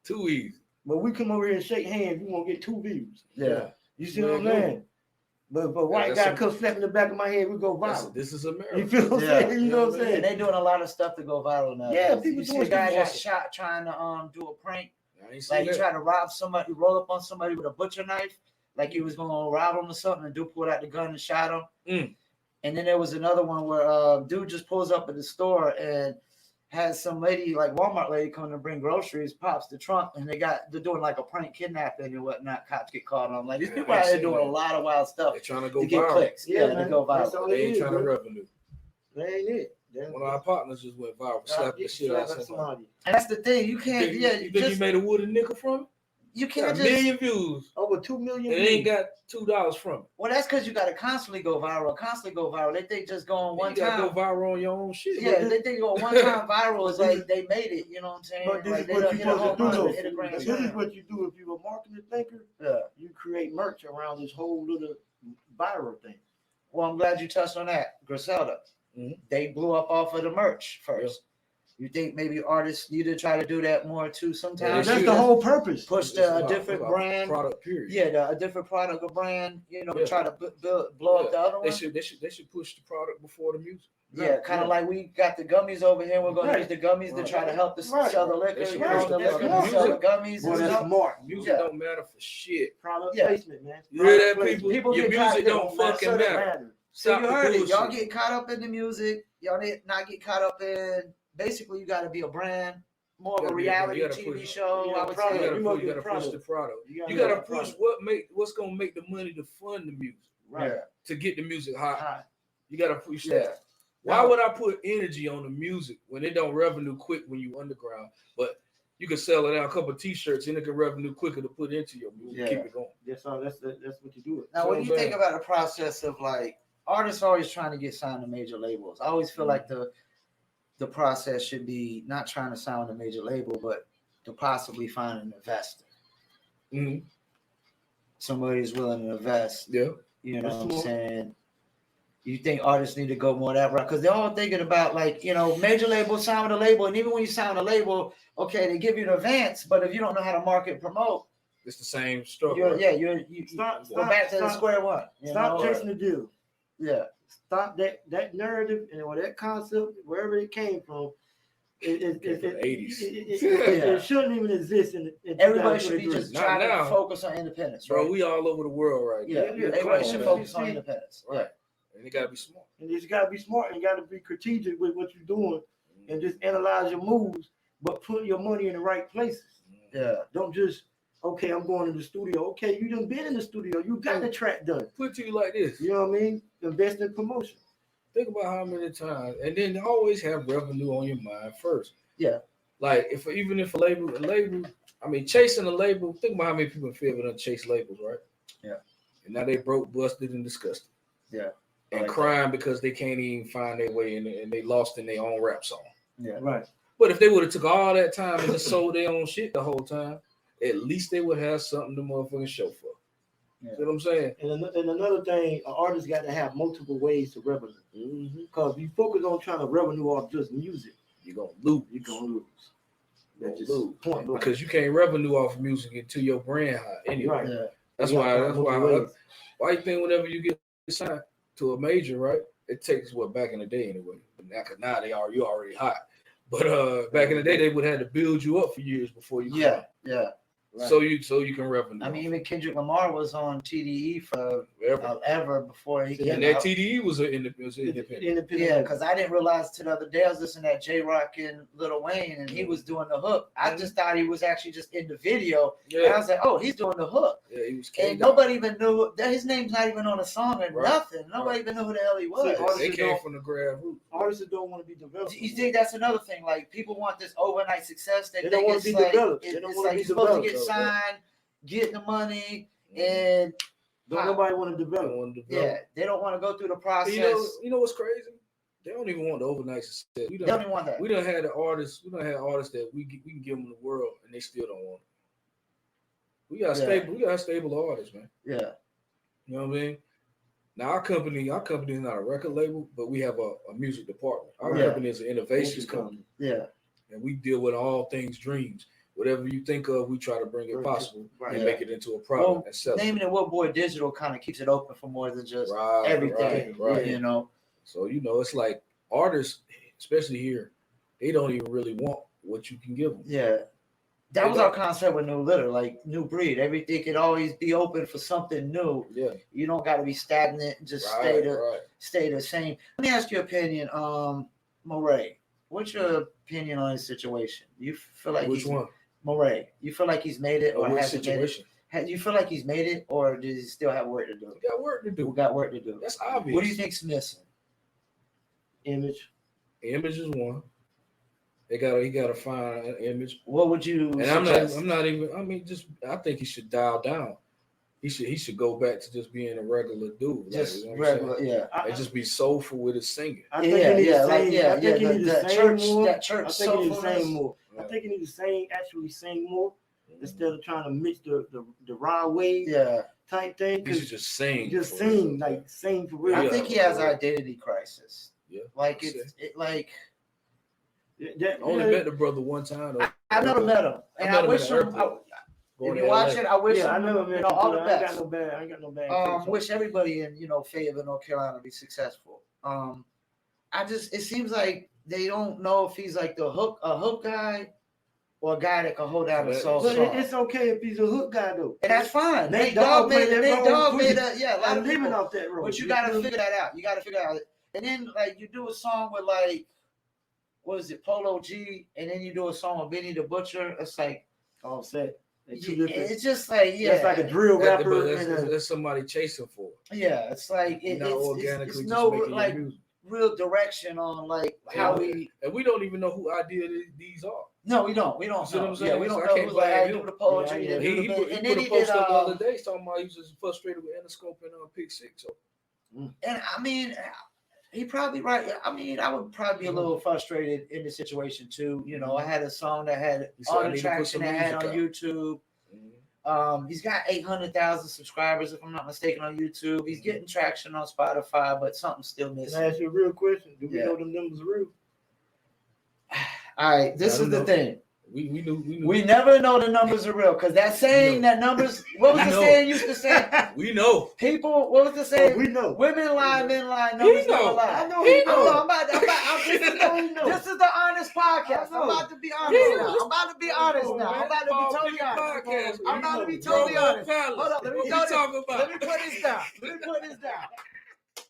Too easy. But we come over here and shake hands, we won't get 2 views. Yeah. You see what I'm saying? But white guy comes slapping the back of my head, we go viral. This is America. You feel what I'm saying? You know what I'm saying? And they doing a lot of stuff to go viral now. Yeah, people you see doing a guy got stuff. shot trying to do a prank. Like he tried to rob somebody, roll up on somebody with a butcher knife, like he was gonna rob him or something, and dude pulled out the gun and shot him. And then there was another one where dude just pulls up at the store and has some lady, like Walmart lady, coming to bring groceries, pops the trunk, and they're doing like a prank kidnapping and whatnot. Cops get caught on. Like these people out here doing a lot of wild stuff. They're trying to go to get viral. clicks. Yeah, to go viral. They ain't trying to revenue. That ain't it. One of our partners just went viral, slapping the shit out of somebody. And that's the thing. You can't. You think you made a wooden nickel from it? You can't got a million views. Over 2 million. And they ain't got $2 from it. Well, that's because you got to constantly go viral. They think just going one time. You got to go viral on your own shit. Yeah, they think going one time viral is like they made it. You know what I'm saying? But this like is what you're supposed to do. This This is what you do if you're a marketing thinker. Yeah. You create merch around this whole little viral thing. Well, I'm glad you touched on that. Griselda. They blew up off of the merch first. You think maybe artists need to try to do that more too sometimes? That's the whole purpose. Push a different brand. Product, period. Yeah, a different product or brand, try to blow up the other one. They should push the product before the music. Yeah, kind of like we got the gummies over here. We're going to use the gummies to try to help the sell the liquor. Sell the gummies. Well, that's smart. Music don't matter for shit. Product placement, man. You hear that, people? Your music don't fucking matter. So you heard it. Y'all get caught up in the music. Y'all need not get caught up in. Basically, you got to be a brand, more of a reality TV show. I would say you got to push the product. You got to push what's gonna make the money to fund the music, right? To get the music hot. You got to push that. Yeah. Why would I put energy on the music when it don't revenue quick when you underground? But you can sell it out a couple of T-shirts and it can revenue quicker to put into your music. Yeah. Keep it going. That's what you do. Now, when you think about the process of like artists always trying to get signed to major labels, I always feel like the process should be not trying to sign a major label, but to possibly find an investor. Somebody who's willing to invest. Yeah. You know what I'm saying? You think artists need to go more that route? Because they're all thinking about major labels sign with a label. And even when you sign a label, okay, they give you an advance, but if you don't know how to market and promote, it's the same struggle. You go back to the square one. Stop chasing the deal. Yeah. Stop that narrative or that concept, wherever it came from. It 80s. It shouldn't even exist. Everybody should be just trying to focus on independence, right? Bro, we all over the world right now. Yeah, everybody should focus on independence. Right. And you got to be smart. And you got to be smart and you got to be strategic with what you're doing and just analyze your moves, but put your money in the right places. Yeah. Don't just, okay, I'm going to the studio. Okay, you done been in the studio. You got the track done. Put to you like this. You know what I mean? Invest in promotion. Think about how many times, and then always have revenue on your mind first. Yeah. Like even if a label, I mean, chasing a label, think about how many people feel that chase labels, right? Yeah. And now they broke, busted, and disgusted. Yeah. And crying because they can't even find their way in and they lost in their own rap song. Yeah. Right. But if they would have took all that time and just sold their own shit the whole time, at least they would have something to motherfucking show for. Yeah. See what I'm saying? And another thing, an artist got to have multiple ways to revenue. Because if you focus on trying to revenue off just music, you're going to lose. That's just point blank. Because you can't revenue off music until your brand high anyway. Right. Yeah. That's why you think whenever you get signed to a major, right? It takes back in the day anyway. Now you already hot. But back in the day, they would have to build you up for years before you Yeah. Right. So you can revenue. I mean, even Kendrick Lamar was on TDE for ever before he came and that out. TDE was independent. Yeah, because I didn't realize till the other day I was listening to that J-Rock and Lil Wayne, and he was doing the hook. I just thought he was actually just in the video. Yeah. And I was like, oh, he's doing the hook. Yeah, he was. And nobody even knew that his name's not even on a song or nothing. Nobody even knew who the hell he was. So they came from the grassroots. Artists don't want to be developed. You think that's another thing? Like people want this overnight success. They don't want to be developed. It's like you're supposed to get signed, get the money, and nobody want to develop. Yeah, they don't want to go through the process. You know what's crazy? They don't even want the overnight success. They don't even want that. We don't have the artists. We don't have artists that we can give them the world, and they still don't want it. We got stable. We got stable artists, man. Yeah. You know what I mean? Now our company is not a record label, but we have a music department. Our company is an innovations company. Yeah. And we deal with all things dreams. whatever you think of, we try to bring it possible and Yeah. make it into a product and sell it. Naming it Woodboy Digital kind of keeps it open for more than just everything. Right. You know. So it's like artists, especially here, they don't even really want what you can give them. Yeah. That was our concept with New Litter, like new breed. Everything could always be open for something new. Yeah. You don't got to be stagnant and just stay the same. Let me ask your opinion, Moray. What's your opinion on his situation? You feel like which one? Moray. You feel like he's made it, or which hasn't situation? made it? You feel like he's made it, or does he still have work to do? He got work to do. We got work to do. That's obvious. What do you think's missing? Image. Image is one. He gotta find an image. What would you suggest? I'm not even. I mean, I think he should dial down. He should go back to just being a regular dude. Just like, regular, yeah. And just be soulful with his singing. I think he needs to sing more. That church I think he needs to sing more. Yeah. I think he needs to actually sing more instead of trying to mix the raw wave type thing. He should just sing. Just sing, like sing for real. I think he has an identity crisis. Yeah. Like I only met the brother one time. I never met him, and I wish him. If you watch it, I wish him. I never met him. All the best. I ain't got no bad. Wish everybody in Fayetteville, North Carolina, be successful. It seems like they don't know if he's like a hook guy, or a guy that can hold down a soul song. But it's okay if he's a hook guy though, and that's fine. Nate Dogg made a lot of people off that road. But you got to figure that out. You got to figure out. And then like you do a song with like, what is it, Polo G, and then you do a song with Benny the Butcher. It's like Offset. It's just like it's like a drill rapper. That's somebody chasing for. Yeah, it's like it's no like real direction on like how we. And we don't even know who idea these are. No, we don't. We don't. You know what I'm saying? Yeah, we don't know who's like do the poetry. He put a post up the other day talking about he was just frustrated with Interscope and Pick 6. So. And I mean, he probably right. I mean, I would probably be a little frustrated in the situation too. I had a song that had all the traction that I had on YouTube. He's got 800,000 subscribers, if I'm not mistaken, on YouTube. He's getting traction on Spotify, but something's still missing. Can I ask you a real question? Do we know the numbers are real? All right, this is the thing. We knew. We never know the numbers are real because that saying that numbers. What was the saying used to say? We know. People. What was the saying? We know. Women lie, men lie. Numbers never lie. I know. He know. This is the honest podcast. I'm about to be honest now. I'm about to be honest now. I'm about to be totally honest. I'm about to be totally honest. Hold up. Let me put this down.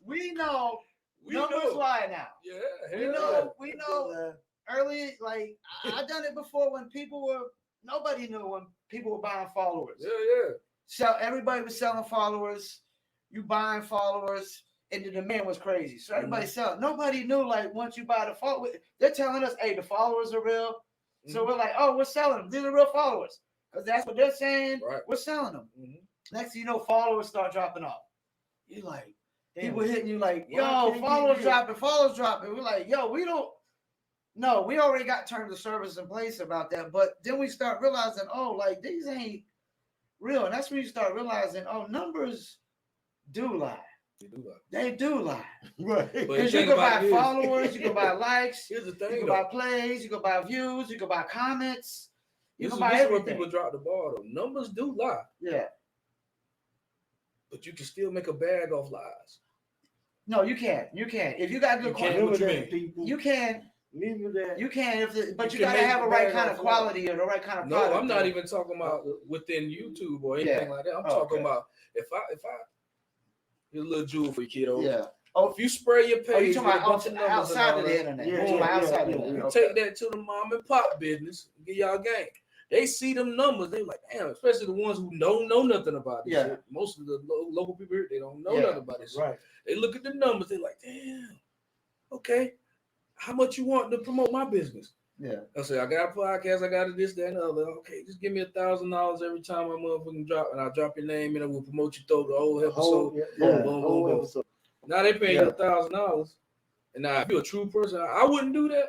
We know numbers lie now. Yeah. We know. Early, like I done it before when nobody knew when people were buying followers. Yeah. So everybody was selling followers, you buying followers, and the demand was crazy. So everybody selling. Nobody knew like once you buy the follower, they're telling us, hey, the followers are real. So we're like, oh, we're selling them. These are real followers. Because that's what they're saying. Right. We're selling them. Next thing you know, followers start dropping off. You're like, people hitting you like, yo, followers dropping. We're like, yo, we don't. No, we already got terms of service in place about that. But then we start realizing, oh, like these ain't real. And that's when you start realizing, oh, numbers do lie. They do lie. Right. Because you can buy followers, you can buy likes, Here's the thing, you can buy plays, you can buy views, you can buy comments. You can buy everything. Where people drop the ball, though. Numbers do lie. Yeah. But you can still make a bag off lies. No, you can't. If you got good quality, what you mean? You can. You can, but you gotta have a right kind of quality or the right kind of product. No, I'm not even talking about within YouTube or anything like that. I'm talking about if I here's a little jewel for you, kiddo. Yeah. If you spray your page you talking about outside of the internet. Outside of the internet. Take that to the mom and pop business and get y'all game. They see them numbers, they like, damn, especially the ones who don't know nothing about this shit. Most of the local people here, they don't know nothing about this shit. They look at the numbers, they like, damn, okay. How much you want to promote my business? Yeah. I say, I got a podcast, I got this, that, and the other. Okay, just give me $1,000 every time my motherfucking drop, and I'll drop your name and I will promote you through the whole episode. Boom. episode. Now they paying you $1,000. And now if you're a true person, I wouldn't do that.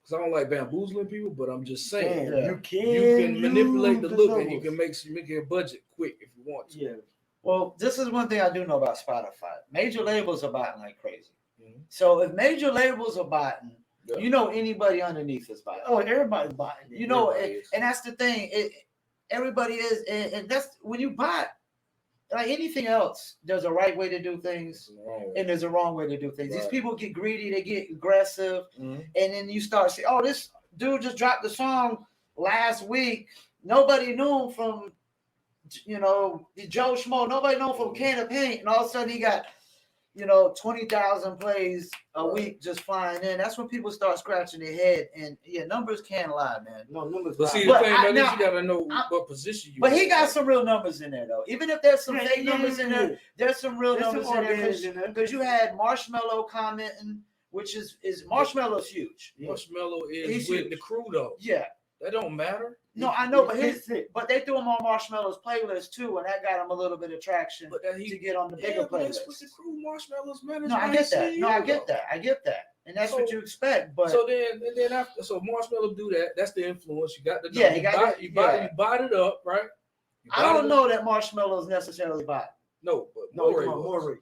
Because I don't like bamboozling people, but I'm just saying. You can manipulate the look and you can make your budget quick if you want to. Yeah. Well, this is one thing I do know about Spotify. Major labels are buying like crazy. So if major labels are buying, Yeah. You know anybody underneath is buying. Oh, everybody's buying it. You know, Everybody is. and that's the thing. Everybody is, and that's when you buy. Like anything else, there's a right way to do things, and there's a wrong way to do things. Right. These people get greedy, they get aggressive, Mhm. and then you start saying, "Oh, this dude just dropped the song last week. Nobody knew him from, Joe Schmo. Nobody knew him from Can of Paint, and all of a sudden he got, 20,000 plays a week just flying in. That's when people start scratching their head, and numbers can't lie, man. No, numbers. But see, lie. the thing about this, you gotta know what position you. But he got some real numbers in there, though. Even if there's some fake numbers in there, there's some real There's numbers some in there organics in there. because you had Marshmello commenting, which is Marshmellow's huge. Marshmello He's is with huge. the crew though. Yeah. That don't matter. No, I know, but It's they threw him on Marshmellow's playlist too, and that got him a little bit of traction But that to get on the bigger but that's playlist. what the crew Marshmellow's manager. No, I get that. CEO, No, I get though. that. I get that, and that's what So- you expect. But So then after Marshmello do that. That's the influence. You got the Yeah, he got it. you bought it up, right? You I bought don't it know that Marshmellow's necessarily bought. No, but No, Morey come on, was. Morey.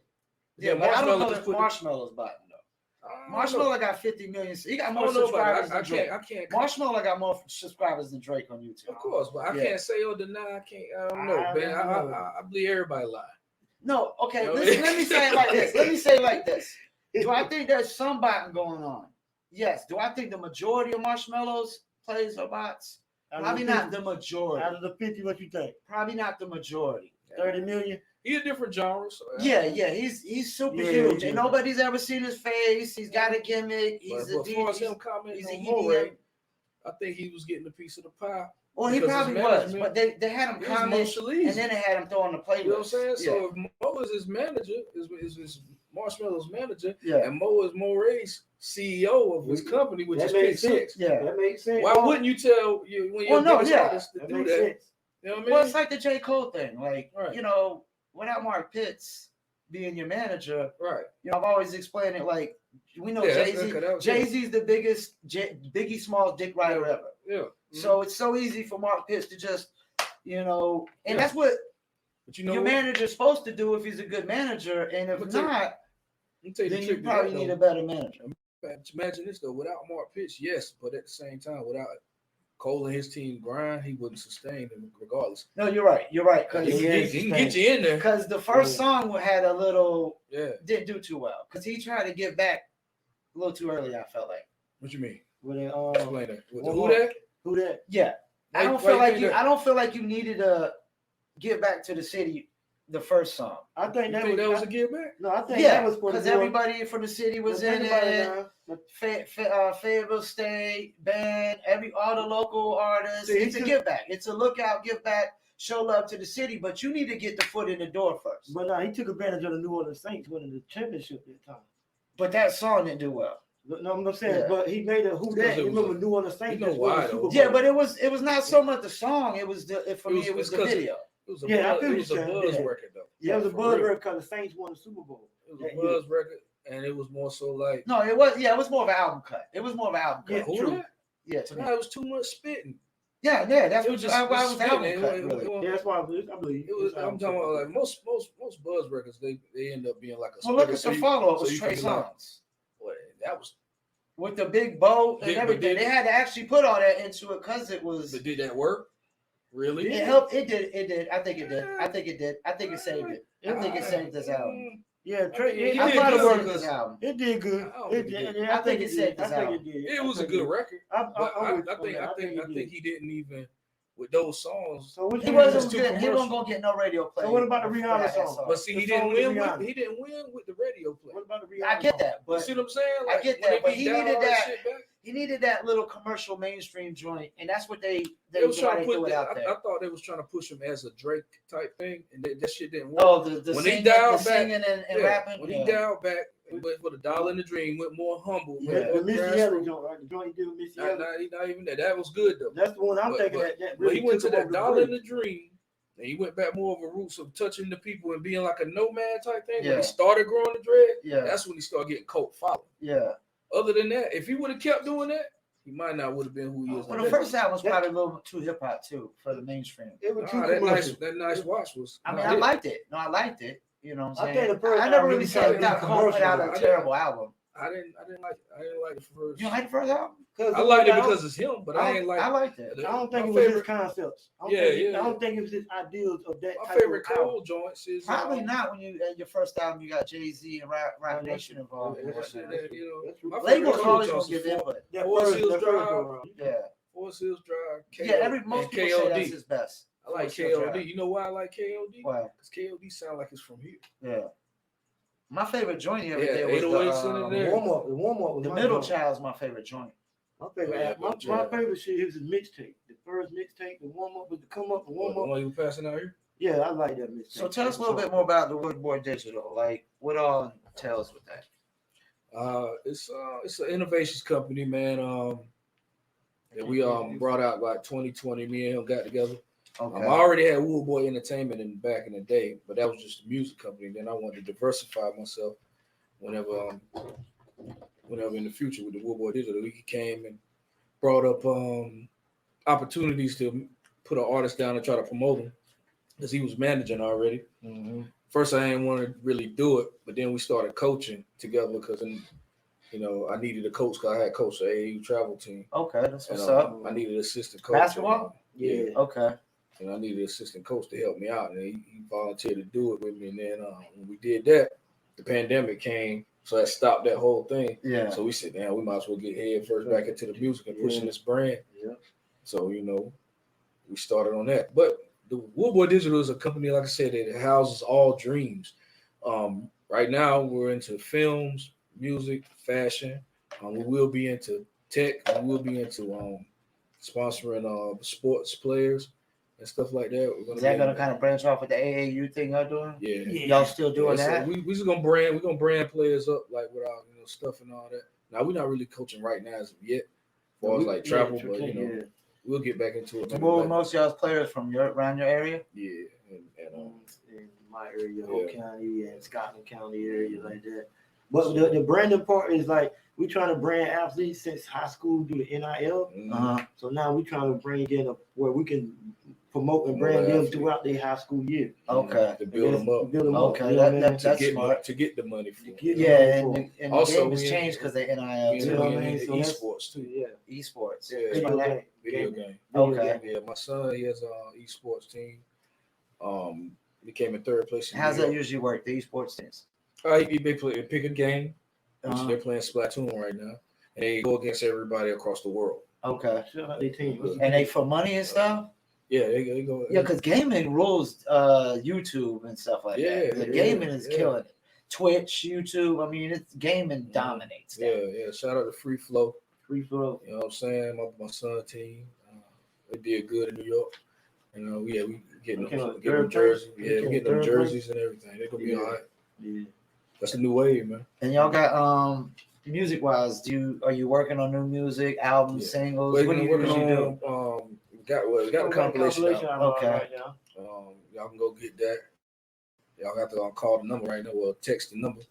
Yeah, but I don't know Marshmello that just put the- Marshmellow's bought. I don't know. Marshmello got 50 million. He got I more don't know about subscribers it. than Drake. I can't. Marshmello got more subscribers than Drake on YouTube. Of course, but I Yeah. can't say or deny. I don't know, I man. don't know. I believe everybody lie. No, okay. You know what I Listen, mean? let me say it like this. Let me say it like this. Do I think there's some botting going on? Yes. Do I think the majority of Marshmello's plays are bots? Probably not the majority. Out of the 50, what you think? Probably not the majority. 30 million? He a different genre. So Yeah, he's super Yeah, huge, yeah. and nobody's ever seen his face. He's got a gimmick. But He's a as far as him DJ. commenting He's a on Morey, EDM. I think he was getting a piece of the pie. Well, he because probably his was, management- but they had him It was Mo comment, Shalizi. and then they had him throw on the playlist. You know what I'm saying? Yeah. So if Mo is his manager, is Marshmellow's manager, Yeah. and Mo is Morey's CEO of his company, which is That makes Pick sense. Six. Yeah. That makes sense. Why wouldn't you tell you when Well, you're no, biggest yeah. artist to That do makes that? sense. You know what I mean? Well, it's like the J. Cole thing. Like, Right. without Mark Pitts being your manager, Right. I've always explained it like we know Yeah, Jay-Z. that was- Jay-Z's the biggest Biggie Smalls dick rider ever. Yeah. So it's so easy for Mark Pitts to just, and Yeah. that's what But you know your what? manager's supposed to do if he's a good manager. And if I'ma tell you- not, Let me tell you the then trick you to probably that, need though. a better manager. Imagine this though, without Mark Pitts, yes, but at the same time, without Cole and his team grind, he wouldn't sustain them regardless. No, you're right. You're right. He can get you in there. Because the first song had a little Yeah. didn't do too well because he tried to get back a little too early. I felt like. What you mean? With it, Explain that. one Who more. that? who that? Yeah, I Why- don't why feel you like think you. that? I don't feel like you needed to get back to the city. The first song. I think You that think was, that was a give back? no. I think Yeah, that was for the because boy. everybody from the city was in Everybody it. now, but Fayetteville State band, all the local artists. See, It's a he give back. It's a lookout, give back, show love to the city. But you need to get the foot in the door first. But he took advantage of the New Orleans Saints winning the championship that time. But that song didn't do well. No, I'm not saying, Yeah. but he made a who Because that. it You was remember New Orleans Saints? you know just won why, the Super though. Bowl. Yeah, but it was not so much the song. It was for me. It was the 'cause video. It was a Yeah, I buzz, feel it you was a saying, buzz yeah. record though. Yeah, it was a for buzz real. record because the Saints won the Super Bowl. It was that a year. buzz record, and it was more so like No, it was. Yeah, it was more of an album cut. It was more of an album cut. Yeah, who True. that? Yeah, to me. No, it was too much spitting. Yeah. That's It what was just I was spitting. album It cut. was- Really. Yeah, that's why I believe. It was. That's how I'm talking about like most buzz records. They end up being like a. Well, look spitter, at so the you- follow up so with you Trey can be like, Songz. "Well, that was. With the big bow and Did- but everything. did- They had to actually put all that into it because it was. But did that work? Really? It helped. It did. I think it did. I think it saved it. I think it saved this album. Yeah, Trey. mean, he I did thought it good saved because- this album. It did good. I don't It think it did. did. Yeah, I think it saved I this think album. it did. It was a good record. I'm But I with you on think that. I think he didn't even with those songs. So what He you wasn't too good. He commercial. wasn't gonna get no radio play. So what about the before Rihanna that song? But see, The he didn't song with win. Rihanna. He didn't win with the radio play. What about the Rihanna? I get song? that, You but see what I'm saying? I get when that, they but he beat down needed all that. shit back, he needed that little commercial mainstream joint, and that's what they they was trying to threw put it out I there. thought they was trying to push him as a Drake type thing, and that shit didn't work. Oh, the when singing, he dialed the back, singing and Yeah, rapping. when Yeah. he dialed back and went for the $1 in the Dream, went more humble. Yeah. went The more Missy grassroots. Elliott joint, right? The joint he did with Missy Not, Elliott. not even that. That was good though. That's the one I'm But- thinking but that When really he went to took him that over the $1 in bridge. the Dream, and he went back more of a roots of touching the people and being like a nomad type thing. Yeah. When he started growing the dread, Yeah. that's when he started getting cult following. Yeah. Other than that, if he would have kept doing that, he might not would have been who he is. Well, today. the first album was probably a little bit too hip hop too for the mainstream. It was too Nah, commercial. that nice watch was. I mean, nah, I it- liked it. No, I liked it. You know what I'm I saying? think the first I never album really really said started that being Cole put out commercial. a terrible album. I didn't like the first. You don't like the first album? I liked it because it's him, but I ain't like. I liked it. I don't think my it was his favorite- concepts. I don't think it was his ideals of that. My type favorite of album. Cole joints is Probably not when you at your first album you got Jay-Z and Rap Nation involved. Yeah, That's it, you know, my Label favorite always Cole gonna give joints input. That Forest first, Hills that first Drive. go around. Yeah. Forest Hills Drive. Yeah, most people say that's his best. I like Forest Hills KOD. Drive. You know why I like KOD? Why? Because KOD sound like it's from here. Yeah. My favorite joint the other Yeah, day was 808s in the, there. The warm up was the my Middle joint. Child's my favorite joint. My favorite, Oh, yeah, my Middle favorite shit was his mixtape. The first mixtape, the warm up was the come up, the The warm up. one you passing out here? Yeah, I like that mixtape. So tell us a little bit more about the Woodboy Digital. Like what all entails with that? It's an innovations company, man. That we brought out like 2020. Me and him got together. Okay. I already had Woodboy Entertainment back in the day, but that was just a music company. Then I wanted to diversify myself whenever in the future with the Woodboy Digital. He came and brought up opportunities to put an artist down and try to promote him because he was managing already. Mm-hmm. First, I didn't want to really do it, but then we started coaching together because, you know, I needed a coach because I had coached the AAU travel team. Okay, that's what's And, up. I needed an assistant coach. Basketball? Yeah. Okay. And I needed an assistant coach to help me out, and he volunteered to do it with me. And then when we did that, the pandemic came, so that stopped that whole thing. Yeah. So we said, "Damn, we might as well get head first back into the music and pushing this brand." Yeah. So you know, we started on that. But the Woodboy Digital is a company, like I said, that houses all dreams. Right now, we're into films, music, fashion. We will be into tech. We will be into sponsoring sports players and stuff like that. Is that gonna kind of branch off with the AAU thing y'all doing? Yeah. Y'all still doing So that? we just gonna brand players up like with our stuff and all that. Now we're not really coaching right now as of yet, as far as like travel, but you know we'll get back into it. Where were most of y'all's players from around your area? Yeah, and in my area, Hope County and Scotland County area like that. But the branding part is like we trying to brand athletes since high school do the NIL. So now we trying to bring in where we can promote and brand them throughout their high school year. Okay. To build them up. Okay, you know what I mean? that's smart. To get the money for. Yeah, and Also, the game has we- changed because they NIL We too. know what I mean? into So that's- esports too. Yeah. Esports. Yeah. Video game. Video game. Okay. Yeah, my son, he has an esports team. He came in third place. In How's New that York. usually work? The esports teams. They pick a game, which they're playing Splatoon right now, and they go against everybody across the world. Okay. Shout out their team. And they for money and stuff. Yeah, they go. Yeah, because gaming rules YouTube and stuff like Yeah, that. The yeah, gaming is yeah. killing it. Twitch, YouTube. I mean, it's gaming dominates that. Yeah. Shout out to Free Flow. Free throw. You know what I'm saying? My son team, they did good in New York. You know, we getting them jerseys. Yeah, we getting them jerseys and everything. They're gonna be all right. Yeah. That's the new wave, man. And y'all got music wise, are you working on new music, albums, Yeah. singles? We're What do you working usually do? on. We got a compilation out. album Okay. right now. Y'all can go get that. Y'all have to call the number right now or text the number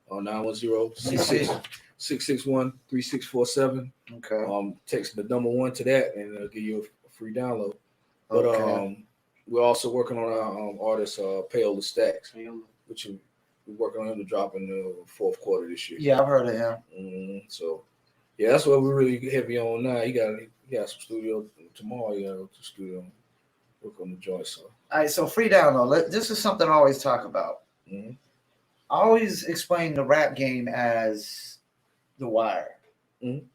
on 910-661-3647. Okay. Text the number 1 to that and it'll give you a free download. But Okay. we're also working on our artist Payola Stacks, which we're working on him to drop in the fourth quarter this year. Yeah, I've heard of him. So yeah, that's what we're really heavy on now. He got some studio tomorrow. You know, to studio work on the joint. So All right, so free download. This is something I always talk about. Mhm. I always explain the rap game as the wire. Mhm.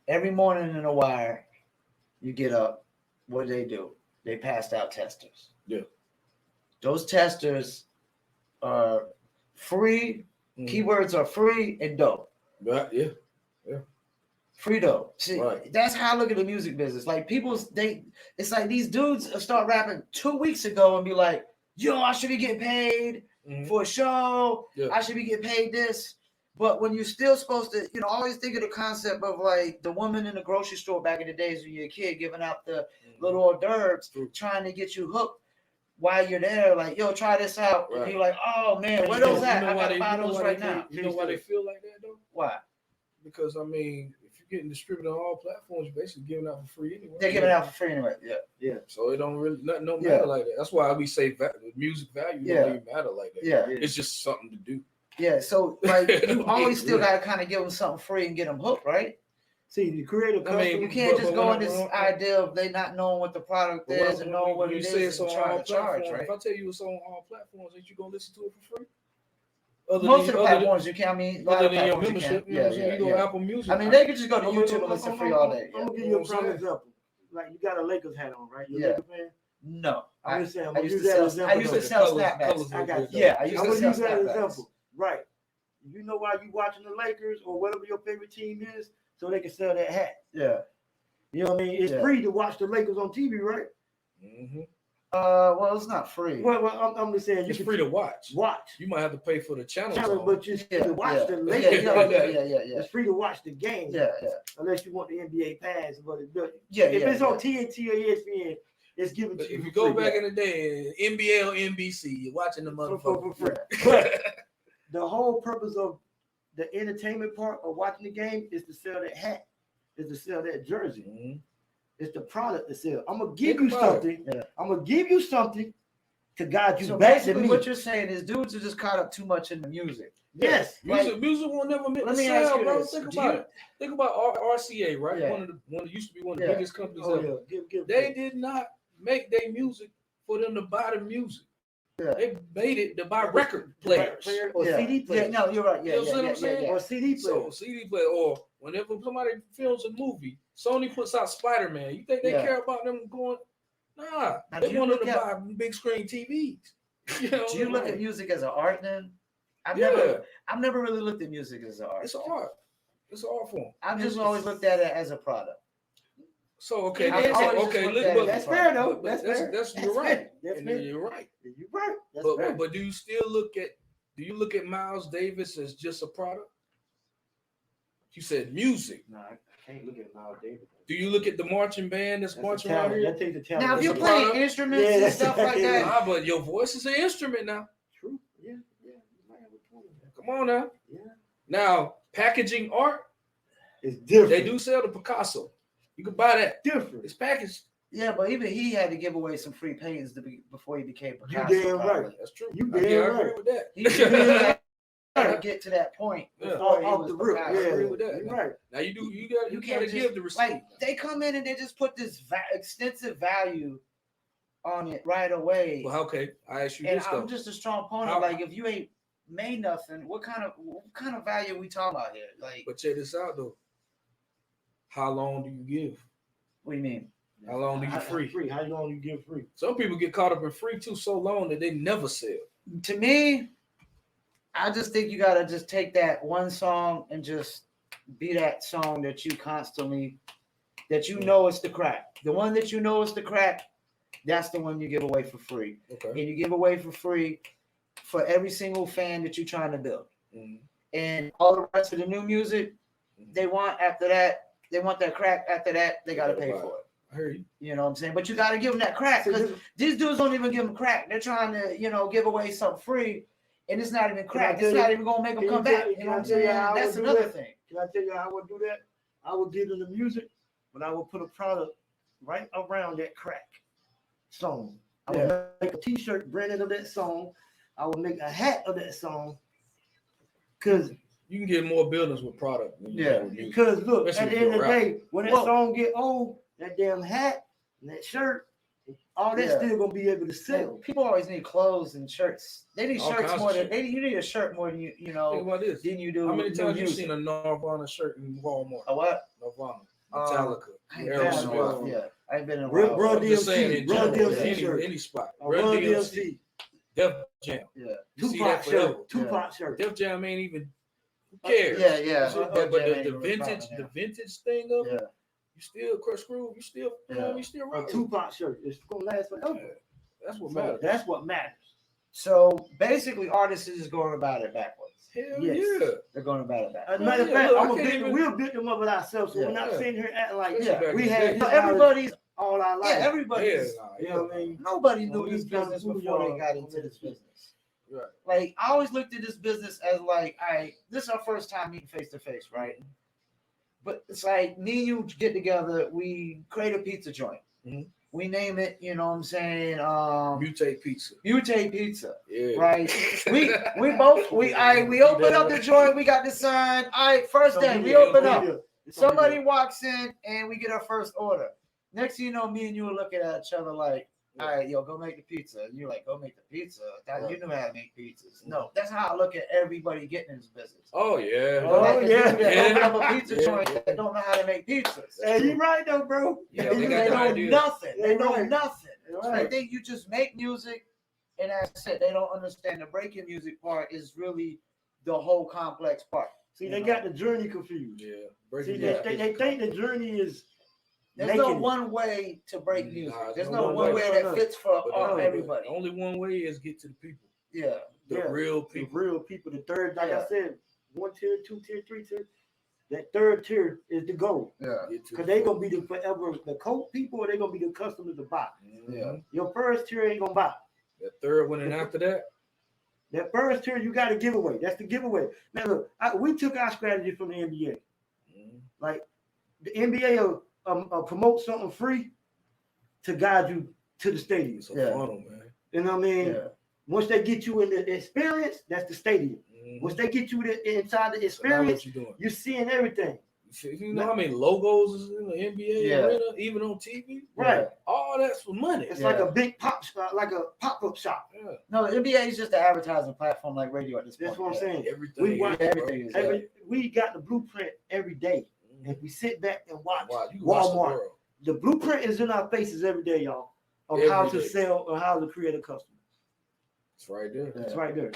Every morning in the wire, you get up. What do? They passed out testers. Yeah. Those testers are free. Mhm. Keywords are free and dope. Right, yeah. Free dope. See, Right. that's how I look at the music business. Like it's like these dudes start rapping 2 weeks ago and be like, yo, I should be getting paid Mhm. for a show. Yeah. I should be getting paid this. But when you're still supposed to, always think of the concept of like the woman in the grocery store back in the days when you're a kid giving out the little hors d'oeuvres, trying to get you hooked while you're there. Like, yo, try this out. Right. And you're like, oh man, where those at? I gotta buy those right now. You know why they feel like that though? Why? Because I mean, if you're getting distributed on all platforms, you're basically giving out for free anyway. They're giving out for free anyway. Yeah. So it don't really nothing don't Yeah. matter like that. That's why we say music value don't even matter like that. Yeah. It's just something to do. Yeah, so like you always still gotta kind of give them something free and get them hooked, right? See, the creative. I mean, You can't just go when in this idea of they not knowing what the product is and knowing what you it say is it's and on trying all to charge, platforms, right? if I tell you it's on all platforms, ain't you gonna listen to it for free? Most of the platforms you can. I mean, a lot other of than your platforms you membership, can. you know what I'm saying? You go Apple Music. I mean, they could just go to YouTube and listen free all day. I'm gonna give you a prime example. Like you got a Lakers hat on, right? You a Lakers fan? No, I'm just saying. I used to sell snapbacks. I got you. Yeah, I used I'm to gonna sell use that snapbacks. example. Right. You know why you watching the Lakers or whatever your favorite team is, so they can sell that hat. Yeah. You know what I mean? It's free to watch the Lakers on TV, right? Mm-hmm. Well, it's not free. Well, I'm just saying it's free to watch. Watch. You might have to pay for the channel, but you can watch the Lakers. Yeah. It's free to watch the game. Yeah. Unless you want the NBA pass, but if it's on TNT or ESPN, it's given to you. If you go back in the day, NBA or NBC, you're watching the motherfucker for free. But the whole purpose of the entertainment part of watching the game is to sell that hat, is to sell that jersey. Mm-hmm. It's the product to sell. I'm gonna give you something. I'm gonna give you something to guide you so back basically to me. What you're saying is dudes are just caught up too much in the music. Yes. Music will never make the sell, bro. Think about it. Think about RCA, right? Yeah. One used to be one of the biggest companies ever. Give they did not make their music for them to buy the music. Yeah. They made it to buy record players or CD players. Yeah, no, you're right. You know what I'm saying? Or CD players. So CD player, or whenever somebody films a movie, Sony puts out Spider-Man. You think they care about them going? Nah, they want them to buy big screen TVs. You know, do you look at music as an art then? I've never really looked at music as an art. It's an art. It's an art form. I've just always looked at it as a product. So okay, that's fair though. That's fair. You're right. You're right. You're right. That's fair. But do you still look at Miles Davis as just a product? You said music. No, I can't look at Miles Davis. Do you look at the marching band that's marching around here? That takes the talent. Now, if you're playing instruments and stuff like that, nah, but your voice is an instrument now. True. Yeah. Come on now. Yeah. Now, packaging art is different. They do sell the Picasso. You can buy that. Different. It's packaged. Yeah, but even he had to give away some free paintings before he became Picasso. You damn right. That's true. You damn right. I agree with that. He really had to get to that point off the roof. I agree with that. You're right. Now you gotta give the receipt. Like they come in and they just put this extensive value on it right away. Well, okay, I ask you and this I'm though. just a strong opponent. Like if you ain't made nothing, what kind of value are we talking about here? Like, but check this out though. How long do you give? What do you mean? How long do you free? How long do you give free? Some people get caught up in free too so long that they never sell. To me, I just think you gotta just take that one song and just be that song that you constantly, that you know it's the crack. The one that you know is the crack, that's the one you give away for free. Okay. And you give away for free for every single fan that you're trying to build. Mm-hmm. And all the rest of the new music, they want after that, they want that crack. After that, they gotta pay for it. I hear you. You know what I'm saying? But you gotta give them that crack because these dudes don't even give them crack. They're trying to, give away something free, and it's not even crack. It's not even gonna make them come back. You know what I'm saying? That's another thing. Can I tell you how I would do that? I would give them the music, but I would put a product right around that crack song. I would make a T-shirt branded of that song. I would make a hat of that song, because you can get more business with product. Because look, at the end of the day, when that song get old, that damn hat and that shirt, all that's still gonna be able to sell. People always need clothes and shirts. They need shirts more than you need a shirt more than you know. Think about this. Than you do. How many times you seen a Nirvana shirt in Walmart? A what? Nirvana, Metallica, Aerosmith. Yeah, I ain't been in a while. Run DMC, any spot. Run DMC. Def Jam. Yeah. Tupac shirt. Def Jam ain't even. Who cares? Yeah. But the vintage thing of it, you still Crush Groove, you still rock. A Tupac shirt. It's gonna last forever. That's what matters. That's what matters. So basically, artists is going about it backwards. Hell yeah. They're going about it backwards. As a matter of fact, we'll beat them up with ourselves. So we're not sitting here acting like we had everybody's all our life. Yeah, everybody's. You know what I mean? Nobody knew this business before they got into this business. Right. Like I always looked at this business as like, this is our first time meeting face to face, right? But it's like me and you get together, we create a pizza joint. Mm-hmm. we name it, you know what I'm saying? Mutate Pizza. Mutate Pizza. Yeah. Right. We both we open up the joint, we got the sign. All right, first day, we open up. Somebody walks in and we get our first order. Next thing you know, me and you are looking at each other like, all right, yo, go make the pizza. And you're like, go make the pizza. You know how to make pizzas. No, that's how I look at everybody getting in this business. Oh, yeah. Open up a pizza joint that don't know how to make pizzas. Hey, you right though, bro. Yeah, they know nothing. They know nothing. Right. They think you just make music, and that's it. They don't understand the breaking music part is really the whole complex part. See, they got the journey confused. Yeah. See, they think the journey is. There's no one way to break music. There's no one way that fits for everybody. Only one way is get to the people. Yeah. The real people. The real people. The third, like I said, 1 tier, 2 tier, 3 tier. That third tier is the goal. Yeah. Because they're going to be the forever, the cult people, or they're going to be the customers to buy. Yeah. Your first tier ain't going to buy. The third one, and after that first tier, you got a giveaway. That's the giveaway. Now, look, we took our strategy from the NBA. Like, the NBA will promote something free to guide you to the stadium. It's a funnel, man. You know what I mean? Yeah. Once they get you in the experience, that's the stadium. Once they get you inside the experience, you're seeing everything. You know how many logos is in the NBA arena, even on TV? Right. All that's for money. It's like a big pop-up shop. Yeah. No, the NBA is just an advertising platform like radio at this point. That's what I'm saying. Everything. We got the blueprint every day. If we sit back and watch Walmart, the blueprint is in our faces every day, y'all, of how to sell or how to create a customer. It's right there. It's right there.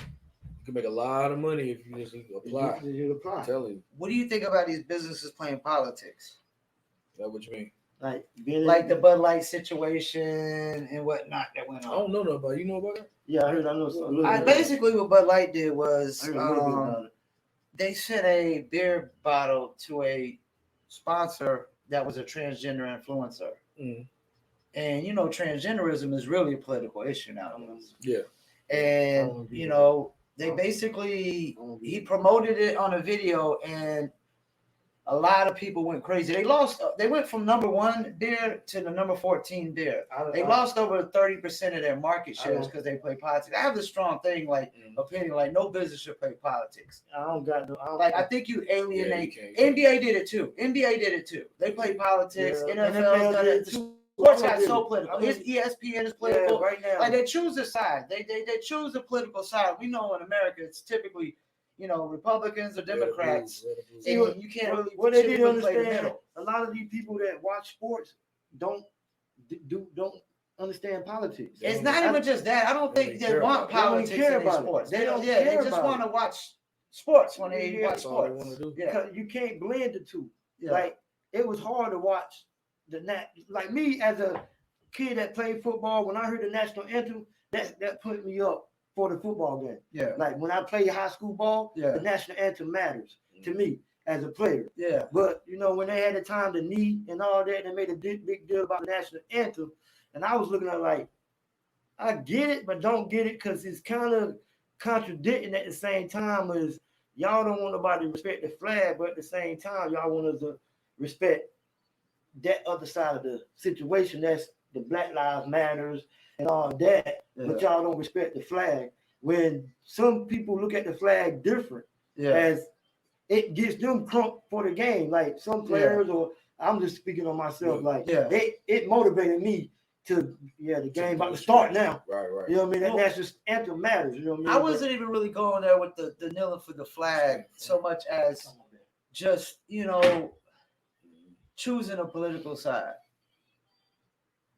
You can make a lot of money if you just apply. You apply. I'm telling you. What do you think about these businesses playing politics? Is that what you mean? Like the Bud Light situation and whatnot that went on. I don't know nothing about it. You know about it? Yeah, I heard. I know. Basically, what Bud Light did was they sent a beer bottle to a sponsor that was a transgender influencer. And you know, transgenderism is really a political issue nowadays. Yeah. And you know, they basically he promoted it on a video, and a lot of people went crazy. They went from number 1 beer to the number 14 beer. They lost over 30% of their market shares because they play politics. I have this strong thing, opinion, like no business should play politics. I think you alienate. NBA did it too. They play politics. NFL done it too. Sports got so political. ESPN is political right now. Like they choose a side. They choose a political side. We know in America it's typically, you know, Republicans or Democrats. And you can't really. What they didn't understand. A lot of these people that watch sports don't understand politics. It's not even just that. I don't think they want politics in sports. They don't. Yeah, they just want to watch sports when they watch sports. Yeah, you can't blend the two. Like it was hard to watch. Like me as a kid that played football, when I heard the national anthem, that put me up for the football game. Yeah. Like when I played high school ball, the national anthem matters to me as a player. Yeah. But you know, when they had the time to knee and all that, they made a big deal about the national anthem, and I was looking at it like, I get it, but don't get it because it's kind of contradicting at the same time as y'all don't want nobody to respect the flag, but at the same time y'all want us to respect that other side of the situation, that's the Black Lives Matters and all that, but y'all don't respect the flag. When some people look at the flag different, as it gets them crunk for the game. Like some players, or I'm just speaking on myself, it motivated me to the game about to start now. Right. You know what I mean? That national anthem matters. You know what I mean? I wasn't even really going there with the kneeling for the flag so much as just, you know, choosing a political side.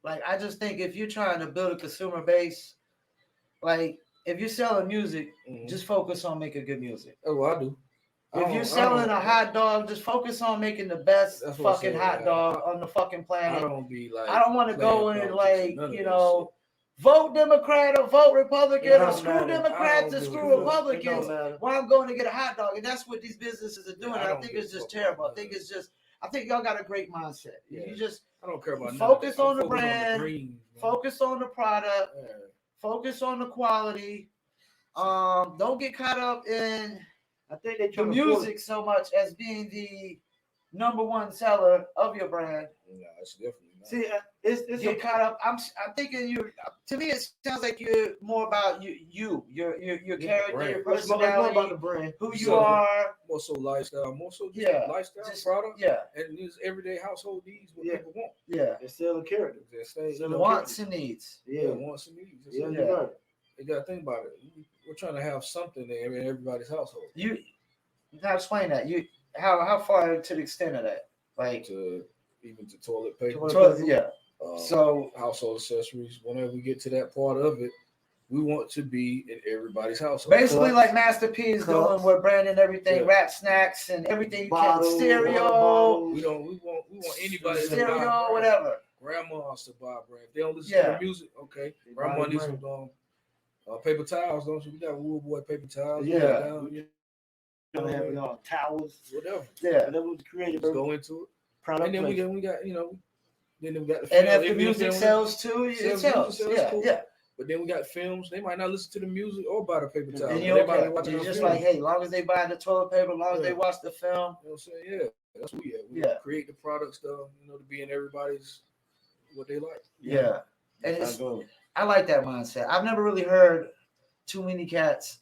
Like, I just think if you're trying to build a consumer base, like if you're selling music, just focus on making good music. Oh, I do. If you're selling a hot dog, just focus on making the best fucking hot dog on the fucking planet. I don't want to go in like, you know, vote Democrat or vote Republican or screw Democrats and screw Republicans while I'm going to get a hot dog. And that's what these businesses are doing. I think it's just terrible. I think y'all got a great mindset. You just I don't care about focus on the brand, focus on the product, focus on the quality. Don't get caught up in I think they the music so much as being the number 1 seller of your brand. Yeah, it's definitely See, it's get caught up. I'm thinking you. To me, it sounds like you're more about your character, brand. your it's more personality, about the brand. who you So, are. More so lifestyle, more so just Yeah, lifestyle just product, yeah, and these everyday household needs what Yeah. people want. yeah. It's selling character. They say, So you know, Wants and needs. yeah, Yeah. wants and needs. That's Yeah, it. you're Yeah. right. You got to think about it. We're trying to have something in everybody's household. You now explain that. You how far to the extent of that? Like To even to toilet paper, yeah. So household accessories. Whenever we get to that part of it, we want to be in everybody's household. basically, Cups, like Master P is doing cups, with branding everything, yeah. rap snacks and everything. You can bottles, stereo, bottles. We want anybody to buy stereo, brand. whatever. Grandmas to buy brand. If they don't listen Yeah. to the music, okay. They Grandma buy needs brand. some paper towels, don't you? We got Woodboy paper towels. Yeah. You Gonna have towels, whatever. Yeah. whatever was created. Let's go into it. Product And then we placement. got then we got the And film. if the music sells too, it sells, sells. Yeah, cool. yeah. But then we got films. They might not listen to the music or buy the paper towel. And They you're might be okay. watching You're the just film. like, hey, as long as they buy the toilet paper, as long as they watch the film. You know what I'm saying? Yeah, that's what we at. We Yeah. create the product stuff, to be in everybody's what they like. Yeah. And That's it's, how it goes. I like that mindset. I've never really heard too many cats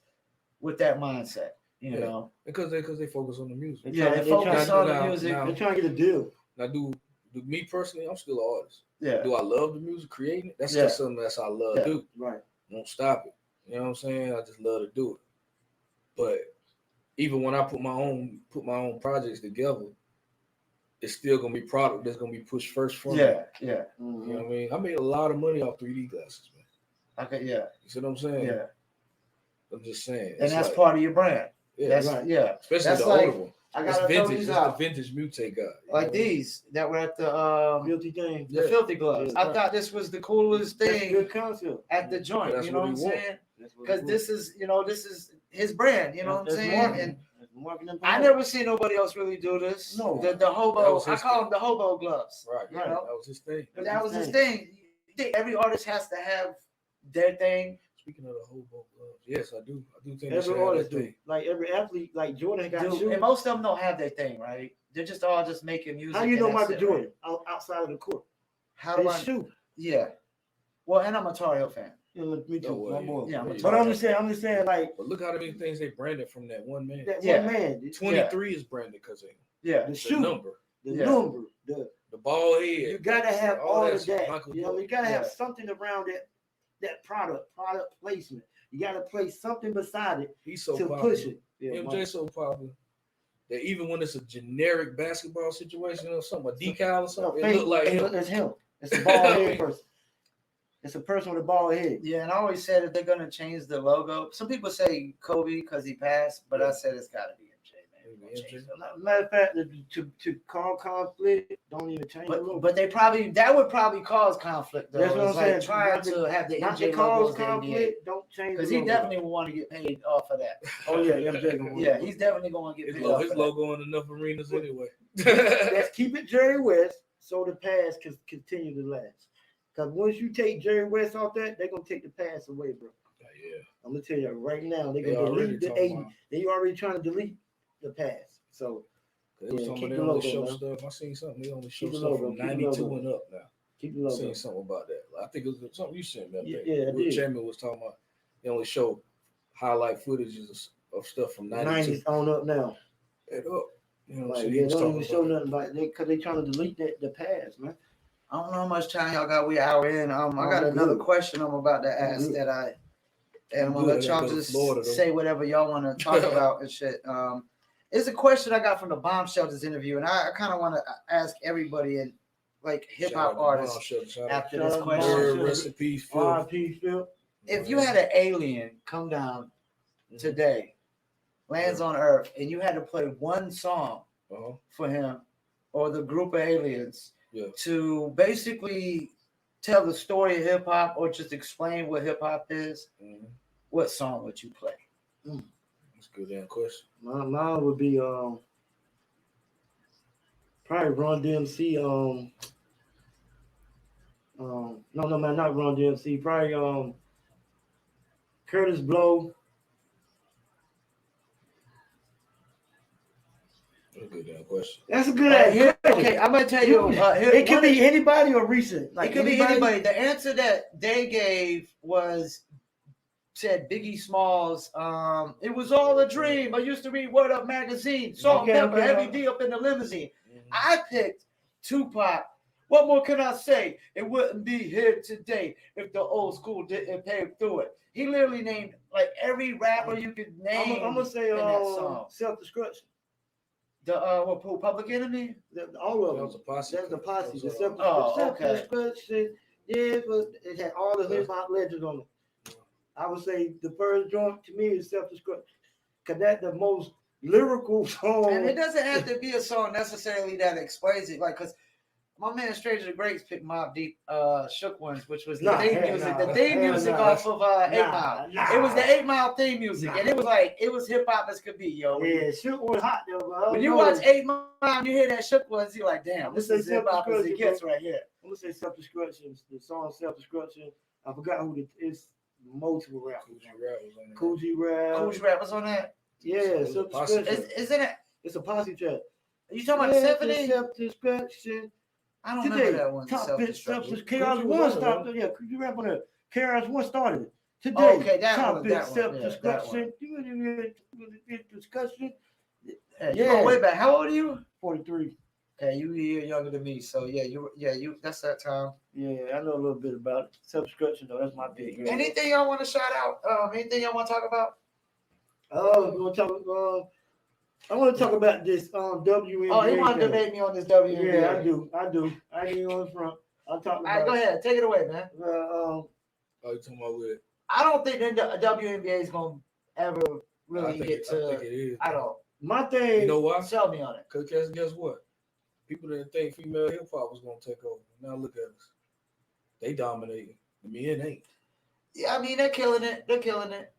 with that mindset, you Yeah. know. Because they focus on the music. Yeah, they focus on the music. They're trying to get a deal. Now, do me personally, I'm still an artist. Yeah. Do I love the music, creating it? That's Yeah. just something that's I love to do. Right. Won't stop it. You know what I'm saying? I just love to do it. But even when I put my own projects together, it's still gonna be product that's gonna be pushed first from me. Yeah, yeah. You know what I mean? I made a lot of money off 3D glasses, man. Okay, yeah. You see what I'm saying? Yeah. I'm just saying. And that's part of your brand. Yeah, That's right. yeah. especially That's the like- older one. I That's gotta throw vintage. these That's the out. vintage Mutate guy. Like these that were at the Guilty thing. the filthy gloves. Yeah, I thought this was the coolest That's a thing good concept. at the joint. That's You know what what I'm he want. saying? That's what Because it this is his brand. You know what I'm That's saying? marketing. And That's marketing. I never seen nobody else really do this. No. the That hobo. was I his call thing. them the hobo gloves. Right. You Right. know? That was his thing. That was his thing. You think every artist has to have their thing? Speaking of the hobo gloves, yes, I do. I do think Every they artist should have do. Like every athlete, like Jordan got Dude, shoes. and most of them don't have their thing, right? They're just all just making music. How you know and that's Michael it, Jordan outside of the court? How do His I? shoe. Yeah. Well, and I'm a Tar Heel fan. You know, me too. No way. My boy. Yeah, I'm a But Tar I'm just saying, like But look how many things they branded from that one man. that Yeah. one man. 23 is branded because of him. Yeah. The The shoe, number, the Yeah. number, the bald head. you gotta have all of that's that. Michael You know, Jordan. you gotta have Yeah. something around that product placement. You gotta place something beside it He's so to popular. push it. Yeah, MJ's so popular that even when it's a generic basketball situation or something, a decal or something, it look like him. It's him. It's a bald head person. It's a person with a bald head. Yeah, and I always said if they're gonna change the logo, some people say Kobe because he passed, but I said it's gotta be MJ, man. We're gonna change the logo. Matter of fact, to cause conflict, don't even change the logo. But that would probably cause conflict though. That's what It's I'm like saying. trying Not to have the not to MJ cause logo conflict, don't change the because logo. he definitely will want to get paid off of that. Oh yeah, MJ gonna want Yeah, it. he's definitely going to get His, paid off his of that. logo in enough arenas anyway. Let's keep it Jerry West so the past can continue to last. Because once you take Jerry West off that, they're gonna take the past away, bro. Yeah, I'm gonna tell you right now, they're they gonna already delete the talking 80. about. They already trying to delete the past. So They was Yeah, talking keep about they the only logo, show man. stuff. I seen something. They only show Keep the stuff logo, from keep the 92 logo. and up now. keep the I logo. seen something about that. I think it was something you sent me. I think. Yeah, I Will did. Champion was talking about they only show highlight footages of stuff from 92 90s on up now. and up. You know what I'm Like, saying? yeah, He was don't talking even show about it. nothing about it because they trying to delete the past, man. I don't know how much time y'all got. We an hour in. I got Oh, another good. question I'm about to ask Good. that and I'm gonna Good, let I y'all gotta go to just Florida, though. say whatever y'all want to talk about and shit. It's a question I got from the Bomb Shelters interview, and I kind of want to ask everybody and like hip Shout out hop to Bomb artists Shelter, shout out after Shout this out to question. Bomb Word, Shelter. recipe, Phil. R.I.P. Phil. If you had an alien come down today, lands on Earth, and you had to play one song Uh-huh. for him or the group of aliens Yeah. to basically tell the story of hip hop or just explain what hip hop is, Mhm. what song would you play? That's a good damn question. Mine would be probably Run DMC. No man, not Run DMC. Probably Curtis Blow. good damn question. That's a good question. Okay, I'm gonna tell you. It could be anybody or recent. Like it could be anybody. The answer that they gave said Biggie Smalls. It was all a dream. I used to read Word Up magazine. Salt and Pepper, Heavy D up in the limousine. I picked Tupac. What more can I say? It wouldn't be here today if the old school didn't pave through it. He literally named like every rapper you could name. I'm gonna say in that song. Self-Destruction. The Public Enemy. All of them. That was a posse. That's the posse. The Self-Destruction. Yeah, it had all the hip hop legends on it. I would say the first joint to me is Self-Destruction, because that's the most lyrical song. And it doesn't have to be a song necessarily that explains it, like because. My man Stranger the Greats picked Mobb Deep Shook Ones, which was the theme music. The theme music off of 8 Mile. It was the 8 Mile theme music. And it was hip hop as could be, yo. Yeah, Shook was hot though, bro. When you watch 8 Mile and you hear that Shook Ones, you're like, damn, this is hip hop as it gets right here. I'm gonna say Self-Destruction. The song Self-Destruction. I forgot who it's multiple rappers. Coogee Rap was on that. Yeah, Self-Destruction. Isn't it? It's a posse track. Are you talking about Symphony? Self-Destruction. I don't remember that one. Self-Destruction. KRS-One started it. Yeah, Coogee Rap on that. KRS-One started it. Today, okay, that one. Self-Destruction. Discussion. Yeah, way back. How old are you? 43. Okay, you a year younger than me, so you. That's that time. Yeah, I know a little bit about it. Self-Destruction though, that's my big. Anything y'all want to shout out? Anything y'all want to talk about? We want to talk. I want to talk about this WNBA. Oh, you want to debate me on this WNBA? Yeah, I do. I ain't on the front. I'll talk about. All right, go ahead. Take it away, man. You talking about what? I don't think the WNBA is gonna ever really get to. I think it is. I don't. My thing. You know why? Sell me on it. Because guess what? People didn't think female hip hop was gonna take over. Now look at us. They dominating. The men ain't. Yeah, I mean they're killing it.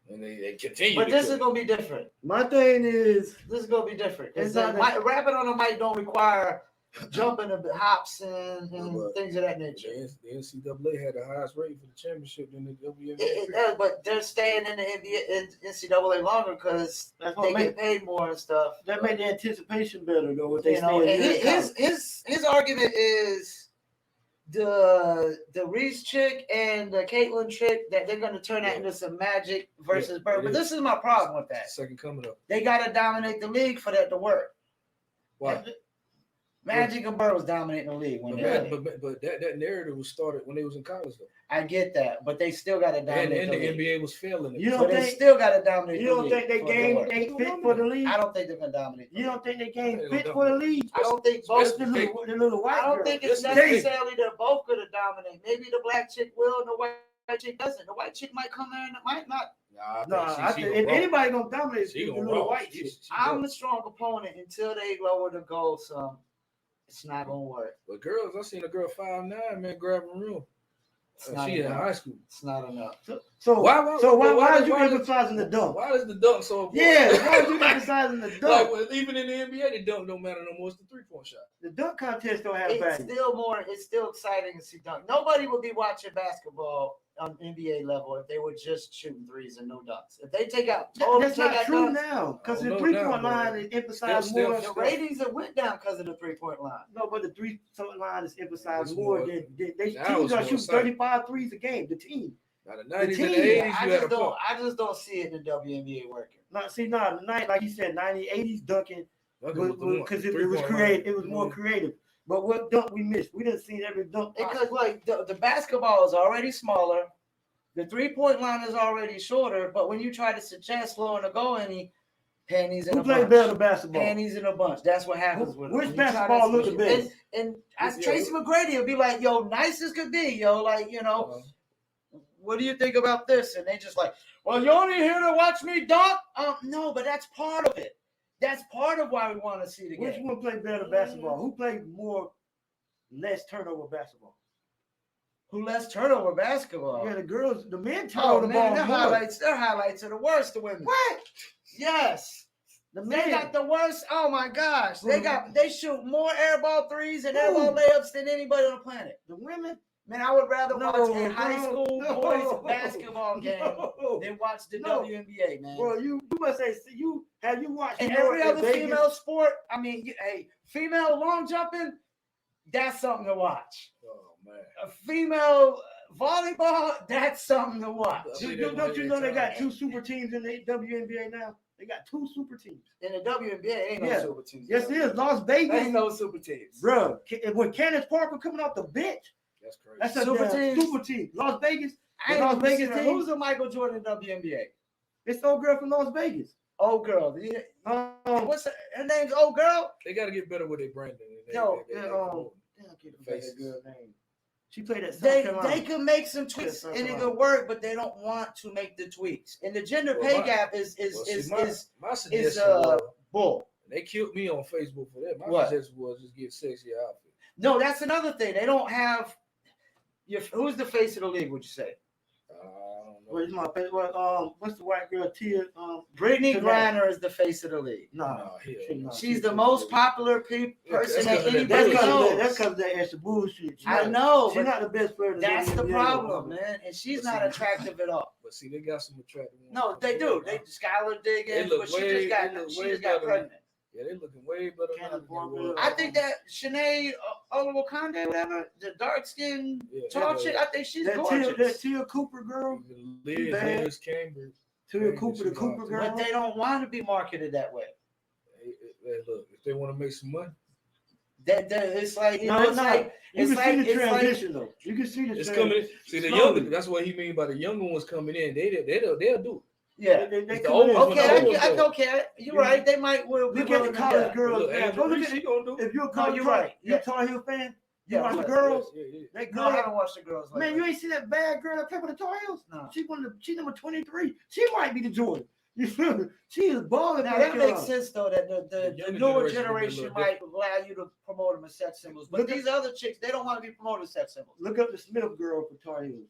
And they continue. But this is gonna be different. My thing is this is gonna be different. It's rapping on the mic don't require jumping and hops and things of that nature. The NCAA had the highest rating for the championship in the WNBA. It does, but they're staying in the NCAA longer because they get paid more and stuff. That made the anticipation better though. What they his argument is the Reese chick and the Caitlyn chick that they're going to turn that into some Magic versus Bird. But this is my problem with that. Second coming up. They got to dominate the league for that to work. Why? Magic and Bird was dominating the league when but that narrative was started when they was in college though. I get that, but they still got to dominate. And the NBA was failing. They still got to dominate. You don't think they game ain't fit for the league? I don't think they're gonna dominate. You don't think they game fit for the league? I don't think both the little white. I don't think it's necessarily they're both gonna dominate. Maybe the black chick will and the white chick doesn't. The white chick might come there and it might not. I think if anybody gonna dominate, it's the little white chick. I'm a strong opponent until they lower the goal some. It's not gonna work. But girls, I seen a girl 5'9", man, grabbing room. She in high school. It's not enough. So why are you emphasizing the dunk? Why is the dunk so important? Yeah, why are you emphasizing the dunk? Like, even in the NBA, the dunk don't matter no more. It's the 3-point shot. The dunk contest don't have value. It's still exciting to see dunk. Nobody would be watching basketball on NBA level if they were just shooting threes and no dunks. If they take out, that's not true now because the 3-point line is emphasized more. The ratings have went down because of the 3-point line. No, but the 3-point line is emphasized more than they teams are shooting 35 threes a game. The team. Now the 90s and the 80s, I just don't see it in the WNBA working. The night, like you said, 90s, 80s dunking because it was creative. It was more creative. But what dunk we missed? We didn't see every dunk. Because like the basketball is already smaller, the 3-point line is already shorter. But when you try to suggest slowing the goal, any panties in a bunch. Who played better basketball? Panties in a bunch. That's what happens with which basketball looked the best? And as Tracy McGrady would be like, "Yo, nice as could be, yo, like what do you think about this?" And they just like, "Well, you only here to watch me dunk?" No, but that's part of it. That's part of why we want to see the game. Which one played better basketball? Who played less turnover basketball? Who less turnover basketball? Yeah, the men turn over the ball. Their highlights are the worst. The women. What? Yes. They got the worst. Oh my gosh. They shoot more airball threes and airball layups than anybody on the planet. The women? Man, I would rather watch a high bro, school boys basketball game than watch the No. WNBA, man. Bro, you must say have you watched And New York every other Vegas? female sport, I mean, hey, female long jumping, that's something to watch. Oh man. A female volleyball, that's something to watch. Don't you know they got 2 super teams in the WNBA now? They got 2 super teams. In the WNBA, ain't no Yeah. super teams. Yes, it is. Las Vegas. Ain't no super teams. Bro, when Candace Parker coming off the bench, That's crazy. that's a Super damn teams. super team. Las Vegas. I ain't Las Las Vegas Vegas team. Who's the Michael Jordan WNBA? It's old girl from Las Vegas. Old girl. What's her name's Old Girl? They got to get better with their branding. Faces. Girl name. She played at South They Carolina. could make some tweaks and it could work, but they don't want to make the tweaks. And the gender pay gap is my suggestion bull. They killed me on Facebook for that. My What? suggestion was just get sexy outfit. No, that's another thing. They don't have. Who's the face of the league? Would you say? I don't know. Where's my favorite? What's the white girl? Tia. Brittany Tonight. Griner is the face of the league. No, She's the most popular person that's that 'cause of that anybody bullshit. knows. That's because of that extra bullshit. I know, She's but not the best player. that's the NBA. problem, man. And she's not attractive at all. But see, they got some attractive ones. No, they do. They Skylar Diggins, but she just got pregnant. Yeah, they looking way better than I think that Sinead Olawokande, whatever, the dark skin tall chick, I think she's gorgeous. That Tia Cooper girl. Liz Cambridge. Tia Cooper, the Cooper girl. But they don't want to be marketed that way. Hey, look, if they want to make some money, It's like You can see the transition though. You can see the it's transition. coming. See the younger. That's what he mean by the younger ones coming in. They'll do it. Yeah. They old ones Okay. You're right. They might will be Look at the college girls. Look, Man. Go look at gonna do. if you're a college, you're right. You're a Tar Heel fan. You Yeah, watch the yes, girls. Yeah. That No, I girl. don't watch the girls. Man, you ain't see that bad girl that played for the Tar Heels? No. She's number 23. She might be the Jordan. You feel me? She is balling. Now that makes sense though that the younger newer generation generation might allow you to promote them as sex symbols, but these other chicks they don't want to be promoted as sex symbols. Look up the Smith girl for Tar Heels.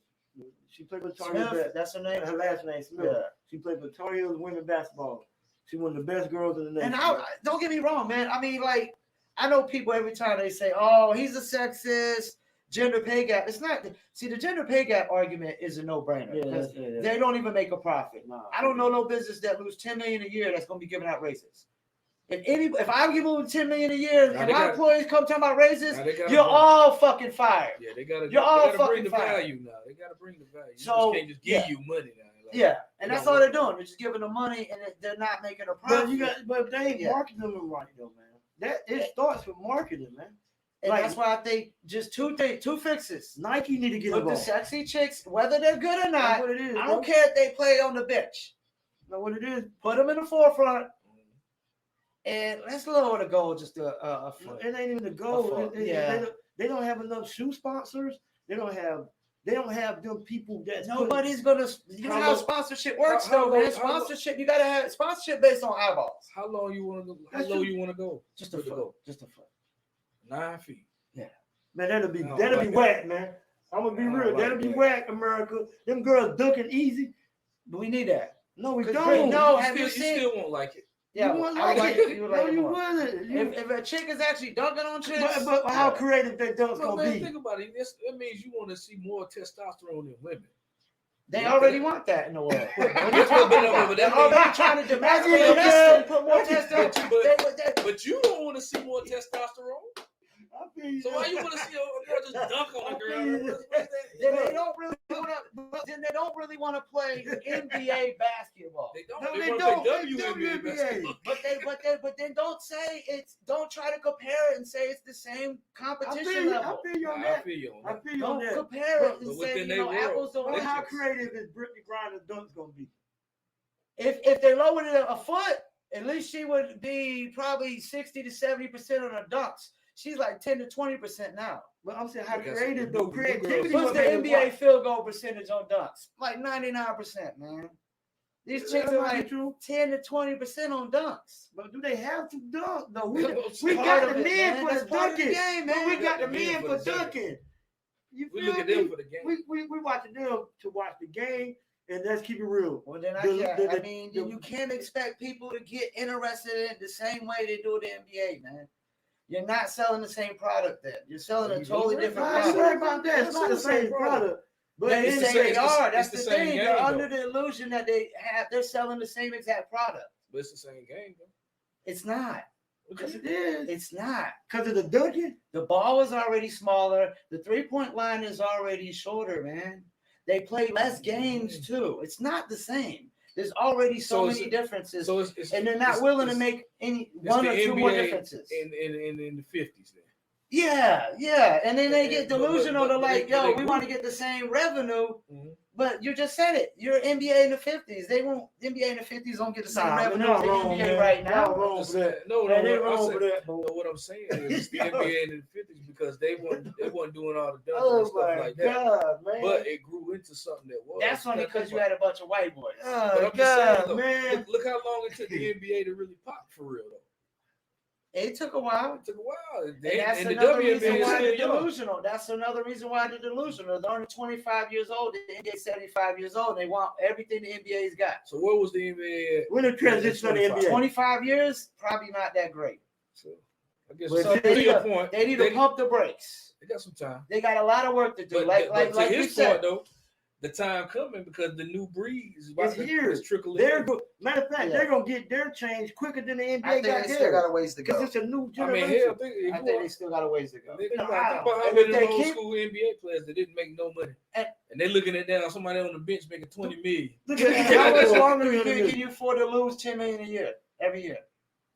She played for Tar Heels. Smith, that's her name. Her last name Smith. Yeah. She played for Tar Heels women basketball. She's one of the best girls in the nation. And don't get me wrong, man. I mean, like I know people every time they say, "Oh, he's a sexist." Gender pay gap. It's not. See, the gender pay gap argument is a no-brainer. Yeah. They don't even make a profit. Nah. I don't know no business that lose $10 million a year that's going to be giving out raises. If I give them $10 million a year and my employees come talking about raises, you're all fucking fired. Yeah, they gotta. You're all they gotta bring fucking the fired. value now. They gotta bring the value. You So, just can't just give you money now. Like, Yeah, and that's all they're doing. They're just giving them money, and they're not making a profit. But they ain't marketing them right though, man. It starts with marketing, man. And that's why I think just two fixes. Nike need to get Put the involved. sexy chicks, whether they're good or not. That's what it is. I don't care if they play on the bench. Know what it is? Put them in the forefront, and let's lower the goal just a foot. It ain't even the goal. Yeah. They don't have enough shoe sponsors. They don't have them people that Nobody's gonna. You know how sponsorship works, though, man. Sponsorship, you gotta have sponsorship based on eyeballs. How low you want to go? How low you want to go? Just a foot. Just a foot. 9 feet. Yeah. Man, that'll be whack, man. I'm gonna be real. That'll be whack, America. Them girls dunking easy. But we need that. No, we Cause don't. No, You still won't like it. Yeah, you wouldn't I like it. You would No, like you more. wouldn't. If a chick is actually dunking on chicks, But how creative that dunk's So, gonna man, be? think about it. That means you want to see more testosterone in women. they already want that in the world. They're They're already trying to demand and put more testosterone. But you don't want to see more testosterone. I feel So why you want to see a girl just dunk on a girl? Then they don't really want to play NBA basketball. They don't. No, They they want don't. to They play WNBA basketball. But then don't say it's. Don't try to compare it and say it's the same competition level. I feel you on I that. feel you on I that. feel you on Don't that. compare it But and within say their world, apples to But oranges. how creative is Brittany Griner's dunks gonna be? If they lowered it a foot, at least she would be probably 60 to 70% on her dunks. She's like 10 to 20% now. But I'm saying how Because creative though. the Creativity. What's was the made to NBA watch. field goal percentage on dunks? Like 99%, man. These chicks That are might be like true. 10 to 20% on dunks. But do they have to dunk though? We That's got part the of it, men man. for That's the part of the dunking. game, But man. we got the Men men for for the dunking. dunking. You We feel look at me? them for the game. We watching them to watch the game, and let's keep it real. Well, then you can't expect people to get interested in it the same way they do the NBA, man. You're not selling the same product then. You're selling a totally different I ain't product. worried about that. It's not the same product. But They say they are. That's the the same thing. game, They're though. under the illusion that they're selling the same exact product. But it's the same game, though. It's not. Yes, it is. It's not. Because of the dunking. The ball is already smaller. The 3-point line is already shorter, man. They play less games too. It's not the same. There's already so many differences, and they're not willing to make any one or two more differences. In the 50s, then. Yeah, and then they get delusional. They're like, they we want to get the same revenue, Mhm. but you just said it. You're NBA in the 50s. They won't. NBA in the 50s don't get the same revenue as the NBA right now. Wrong for that. No, they're wrong for that. No, what I'm saying is the NBA in the 50s because they weren't doing all the dunking and Oh stuff my like that. God, man! But it grew into something that was. That's only because you had a bunch of white boys. But I'm just saying, man. Look how long it took the NBA to really pop for real, though. It took a while. It took a while. And that's and the another WNBA reason is why still they're young. delusional. That's another reason why they're delusional. They're only 25 years old. The NBA is 75 years old. They want everything the NBA's got. So what was the NBA? When the transition of the NBA? 25 years, probably not that great. So I guess So they need to pump the brakes. They got some time. They got a lot of work to do. But like to you his said, point, though, the time coming because the new breed is about It's here. trickling. Matter of fact, they're gonna get their change quicker than the NBA I think got they still theirs. got a ways to Because go. it's a new I mean, generation. hell, I think they still got a ways to go. Think about Wow. how And many if they old keep- school NBA players that didn't make no money, And- and they're looking at that somebody on the bench making $20 million. Look And at how much how longer can you afford to lose $10 million a year every year?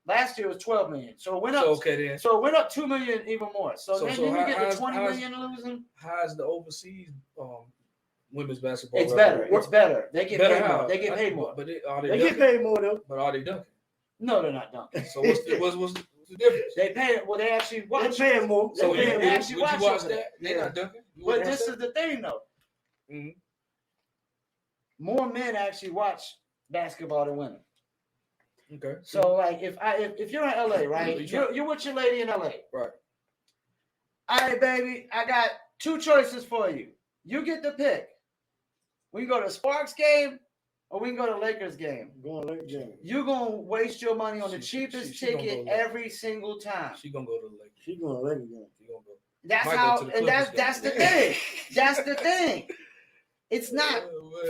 Last year was $12 million, so it went up. So okay then. So it went up $2 million even more. So then you get the $20 how's- million losing. How's the overseas women's basketball? It's better. It's better. They get Better paid how? more. They get paid more. But they dunking? get paid more though. But are they dunking? No, they're not dunking. So what's the difference? They pay. Well, they actually They watch. paying more. So They would paying you more. actually watch watch that? it. They're not dunking. You But wouldn't this have is the thing, though. that? Mhm. More men actually watch basketball than women. Okay. So, like, if you're in LA, right? You're with your lady in LA. Right. All right, baby. I got two choices for you. You get the pick. We can go to a Sparks game, or we can go to Lakers game. Going late game. You're gonna waste your money on the She cheapest gonna ticket go every single time. She gonna go to the Lakers. She going late game. She gonna go. That's Might go how, to the and Clippers that's the game. thing. That's the thing. It's not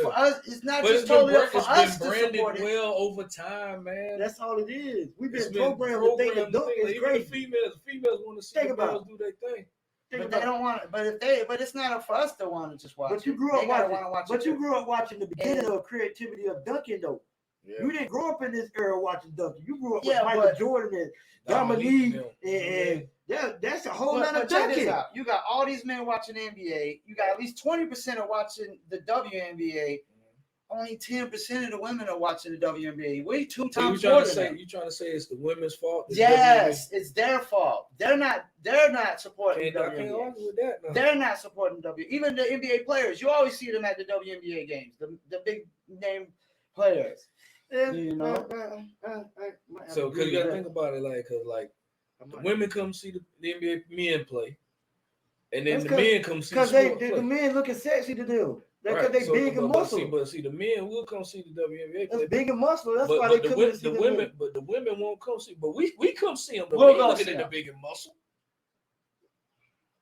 for us. It's not But just totally up for it's us been to branded support it. well over time, man. That's all it is. We've It's been programmed to think that dunk is even crazy. the females want to see Think the about girls do their thing. But they don't want it. But it's not up for us to want to just watch. But you it. grew They up gotta watching. wanna watch But it you too. grew up watching the beginning of creativity of dunking, though. Yeah. You didn't grow up in this era watching dunking. You grew up Yeah, with Michael but- Jordan and Dominique, Dominique, them. and that's a whole But lot of check this dunking. out. You got all these men watching the NBA. You got at least 20% of watching the WNBA. Only 10% of the women are watching the WNBA. We two So you times trying more to than say them. you trying to say it's the women's fault? the Yes, it's their fault. They're not supporting WNBA? the I can't WNBA. argue with that. No. They're not supporting even the NBA players. You always see them at the WNBA games, the big name players. You know? So because you got to think about it, like the women come see the NBA men play, and then That's the men come see the because sport the play. men looking sexy to them. That's because Right. they So, big and muscle. But see, the men will come see the WNBA play. That's big and muscle. That's But, why but they the, come wo- to see the them. women, but the women won't come see. But we come see them. But We'll we go looking see at the them. big and muscle.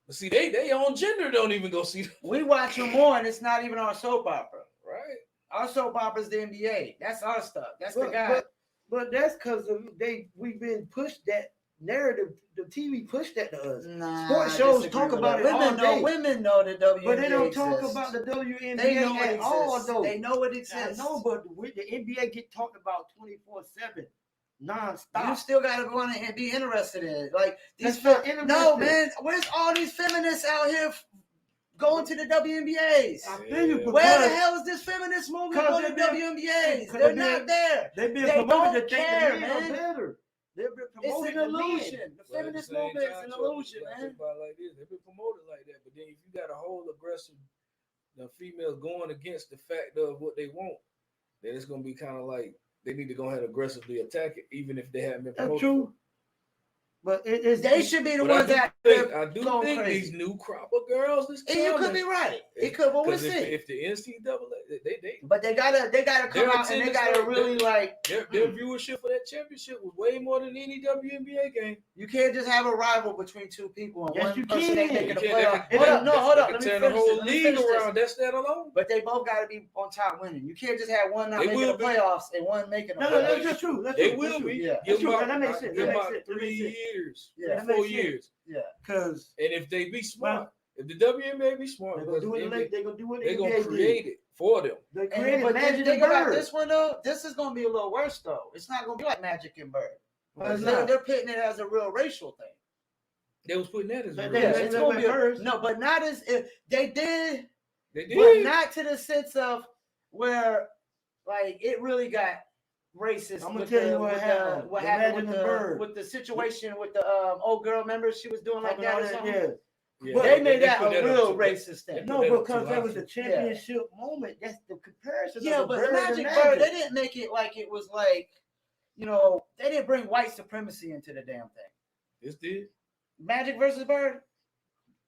But see, they own gender don't even go see them. We watch them more, and it's not even our soap opera. Right. Our soap opera is the NBA. That's our stuff. That's the guy. But that's because we've been pushed that narrative. The TV pushed that to us. Nah, Sports I shows disagree talk with about that. it all day. Women know the WNBA But they don't talk exists. about the WNBA They know it at all, exists. though. They know it I exists. know, but the NBA get talked about 24/7, nonstop. You still gotta go on and be interested in it. Like these That's not interesting. no man, where's all these feminists out here going to the WNBAs? I feel you, because Where the hell is this feminist movement because going to they been- WNBAs? because They're they not been- there. they've been They promoted don't to think care, the men man. are better. They've been It's promoted an to men. illusion. The But at the feminist same movement is time, an Chuck, illusion, you gotta man. think about it like this. They've been promoted like that, but then if you got a whole aggressive, the females going against the fact of what they want, then it's gonna be kind of like they need to go ahead and aggressively attack it, even if they haven't been That's promoted. true. But it's They should be the But ones that I do going think crazy. these new crop of girls is And you could be right. It could, but we'll see. If the NCAA, they But they gotta come out and they gotta really like their viewership for that championship was way more than any WNBA game. You can't just have a rival between two people and Yes, one you person can. ain't making the You can't. playoff. Hold up. Let me turn finish the whole this. league around. That's that alone. But they both gotta be on top winning. You can't just have one not They making will the playoffs and one making the No, playoffs. that's true. That's They true. will That's be. true. Yeah. Give That's true. them That makes sense. give That them makes about sense. That 3 makes sense. years, Yeah. That makes 4 sense. years. Yeah. Because And if they be smart, if the WNBA be smart, they're gonna do it. They're gonna do it. they're gonna create it for them. They And created but Magic think and about Bird. this one though. This is gonna be a little worse though. It's not gonna be like Magic and Bird. It's not. They're pitting it as a real racial thing. They was putting that as They- real. they- It's gonna be first. no, but not as if they did. They But did. not to the sense of where, like, it really got racist. I'm gonna with tell you the- what with happened. the- what The happened Magic with and the Bird. with the situation with the old girl. Remember, she was doing like that or something. Yeah. Yeah, But they made that put a up real to- racist they thing. put No, that up because too that was high. the championship moment. That's the comparison. Yeah, of the but the Bird Magic and Bird, they didn't make it like it was like, they didn't bring white supremacy into the damn thing. This did. Magic versus Bird.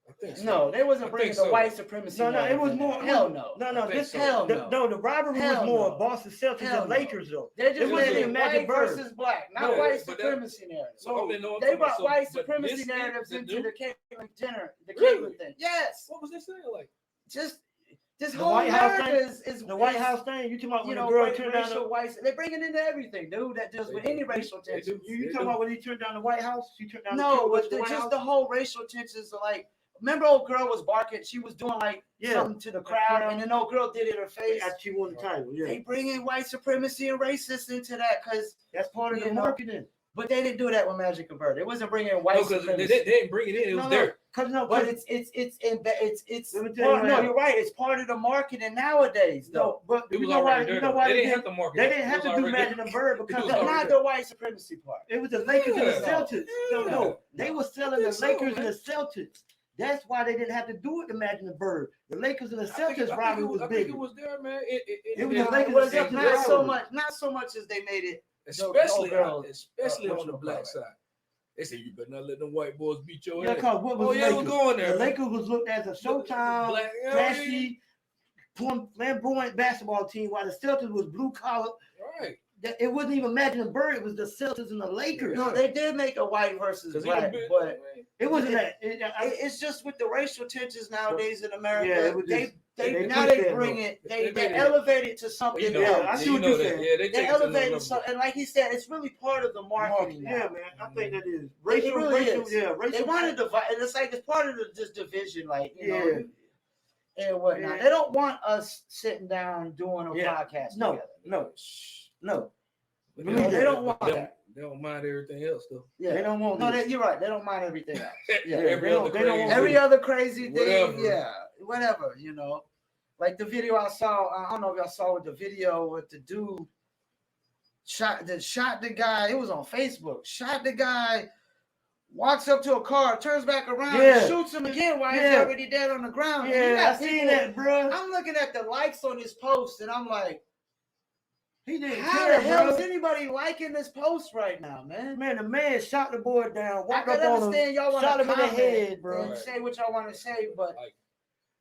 I think so. No, they wasn't I bringing think the so. white supremacy. No, it narrative was in more. there. Hell no. No, I think this so. Hell the, no. the rivalry Hell was more no. Boston Celtics Hell and no. Lakers though. They just It wasn't made it even Magic white Bird. versus black, not No, white but supremacy narrative. So, They talking brought about, white but supremacy this narratives the into new- the Caitlyn Jenner, the Really? Caitlyn thing. Yes, What was they saying? Like, just this The whole White House America is The White House thing. You talking about when the girl girl turned down racial the? white. They bring it into everything, dude. That deals with any racial They do. tension. You talking about when he turned down the White House? She turned down No, the but White House? the whole racial tensions are like. Remember, old girl was barking. She was doing like something to the crowd, and then old girl did it in her face. She won the title. Yeah, They bring in white supremacy and racist into that because, that's part of the marketing. but they didn't do that with Magic and Bird. It wasn't bringing in white because supremacy. they didn't bring it in. It was there. Cause no, But cause, it's Let me tell you what no, happened. you're right. It's part of the marketing nowadays, though. no, but It you was know why? already You there. know why They they didn't have did? to market. They it. didn't have It to was do already Magic and Bird It because was But already not there. the white supremacy part. it was the Lakers and the Yeah. Celtics. No, they were selling the think so, Lakers man. and the Celtics. That's why they didn't have to do it to Magic and Bird. The Lakers and the I think Celtics rivalry was I big. think it was there, man. It was it- the Lakers It was and the not Celtics so rivalry. not so much as they made it. especially girls, especially on the whatchamacallit. black side. They say you better not let them white boys beat your Yeah, ass. because what was Oh yeah, Lakers? we're going there. The man. Lakers was looked as a Showtime, Black- flashy, flamboyant basketball team, while the Celtics was blue collar. Right. It wasn't even Magic and Bird. It was the Celtics and the Lakers. No, they did make a white versus 'Cause black, even but It wasn't It- that. it's just with the racial tensions nowadays in America. Yeah, it was they just- they now pushed they that, bring though. it. They They made it. elevate it to something You know, Yeah, else. I see you what know you're that. saying. Yeah, they They take it to another elevated level. so, and like he said, it's really part of the marketing. Yeah, now. man. I think that is It racial. really racial. is. Yeah, racial. They want to divide, and it's like it's part of this division, like Yeah. and whatnot. Yeah. They don't want us sitting down doing a Yeah. podcast No, together. no. But They don't want they that. They don't mind everything else though. Yeah, They don't want no, this. you're right. They don't mind everything else. Yeah, Every they other don't- they don't crazy. want every other crazy thing. Whatever. Yeah, whatever. Like the video I saw. I don't know if y'all saw with the video with the dude shot the guy. It was on Facebook. Shot the guy. Walks up to a car, turns back around, Yeah. and shoots him again while he's Yeah. already dead on the ground. And you Yeah, I got seen people- that, bro. I'm looking at the likes on his post, and I'm like, He didn't how care, the hell bro. is anybody liking this post right now, man? Man, the man shot the boy down, I walked can up on him, understand y'all want shot to him in the comment head, bro. and say what y'all want to say, but Like,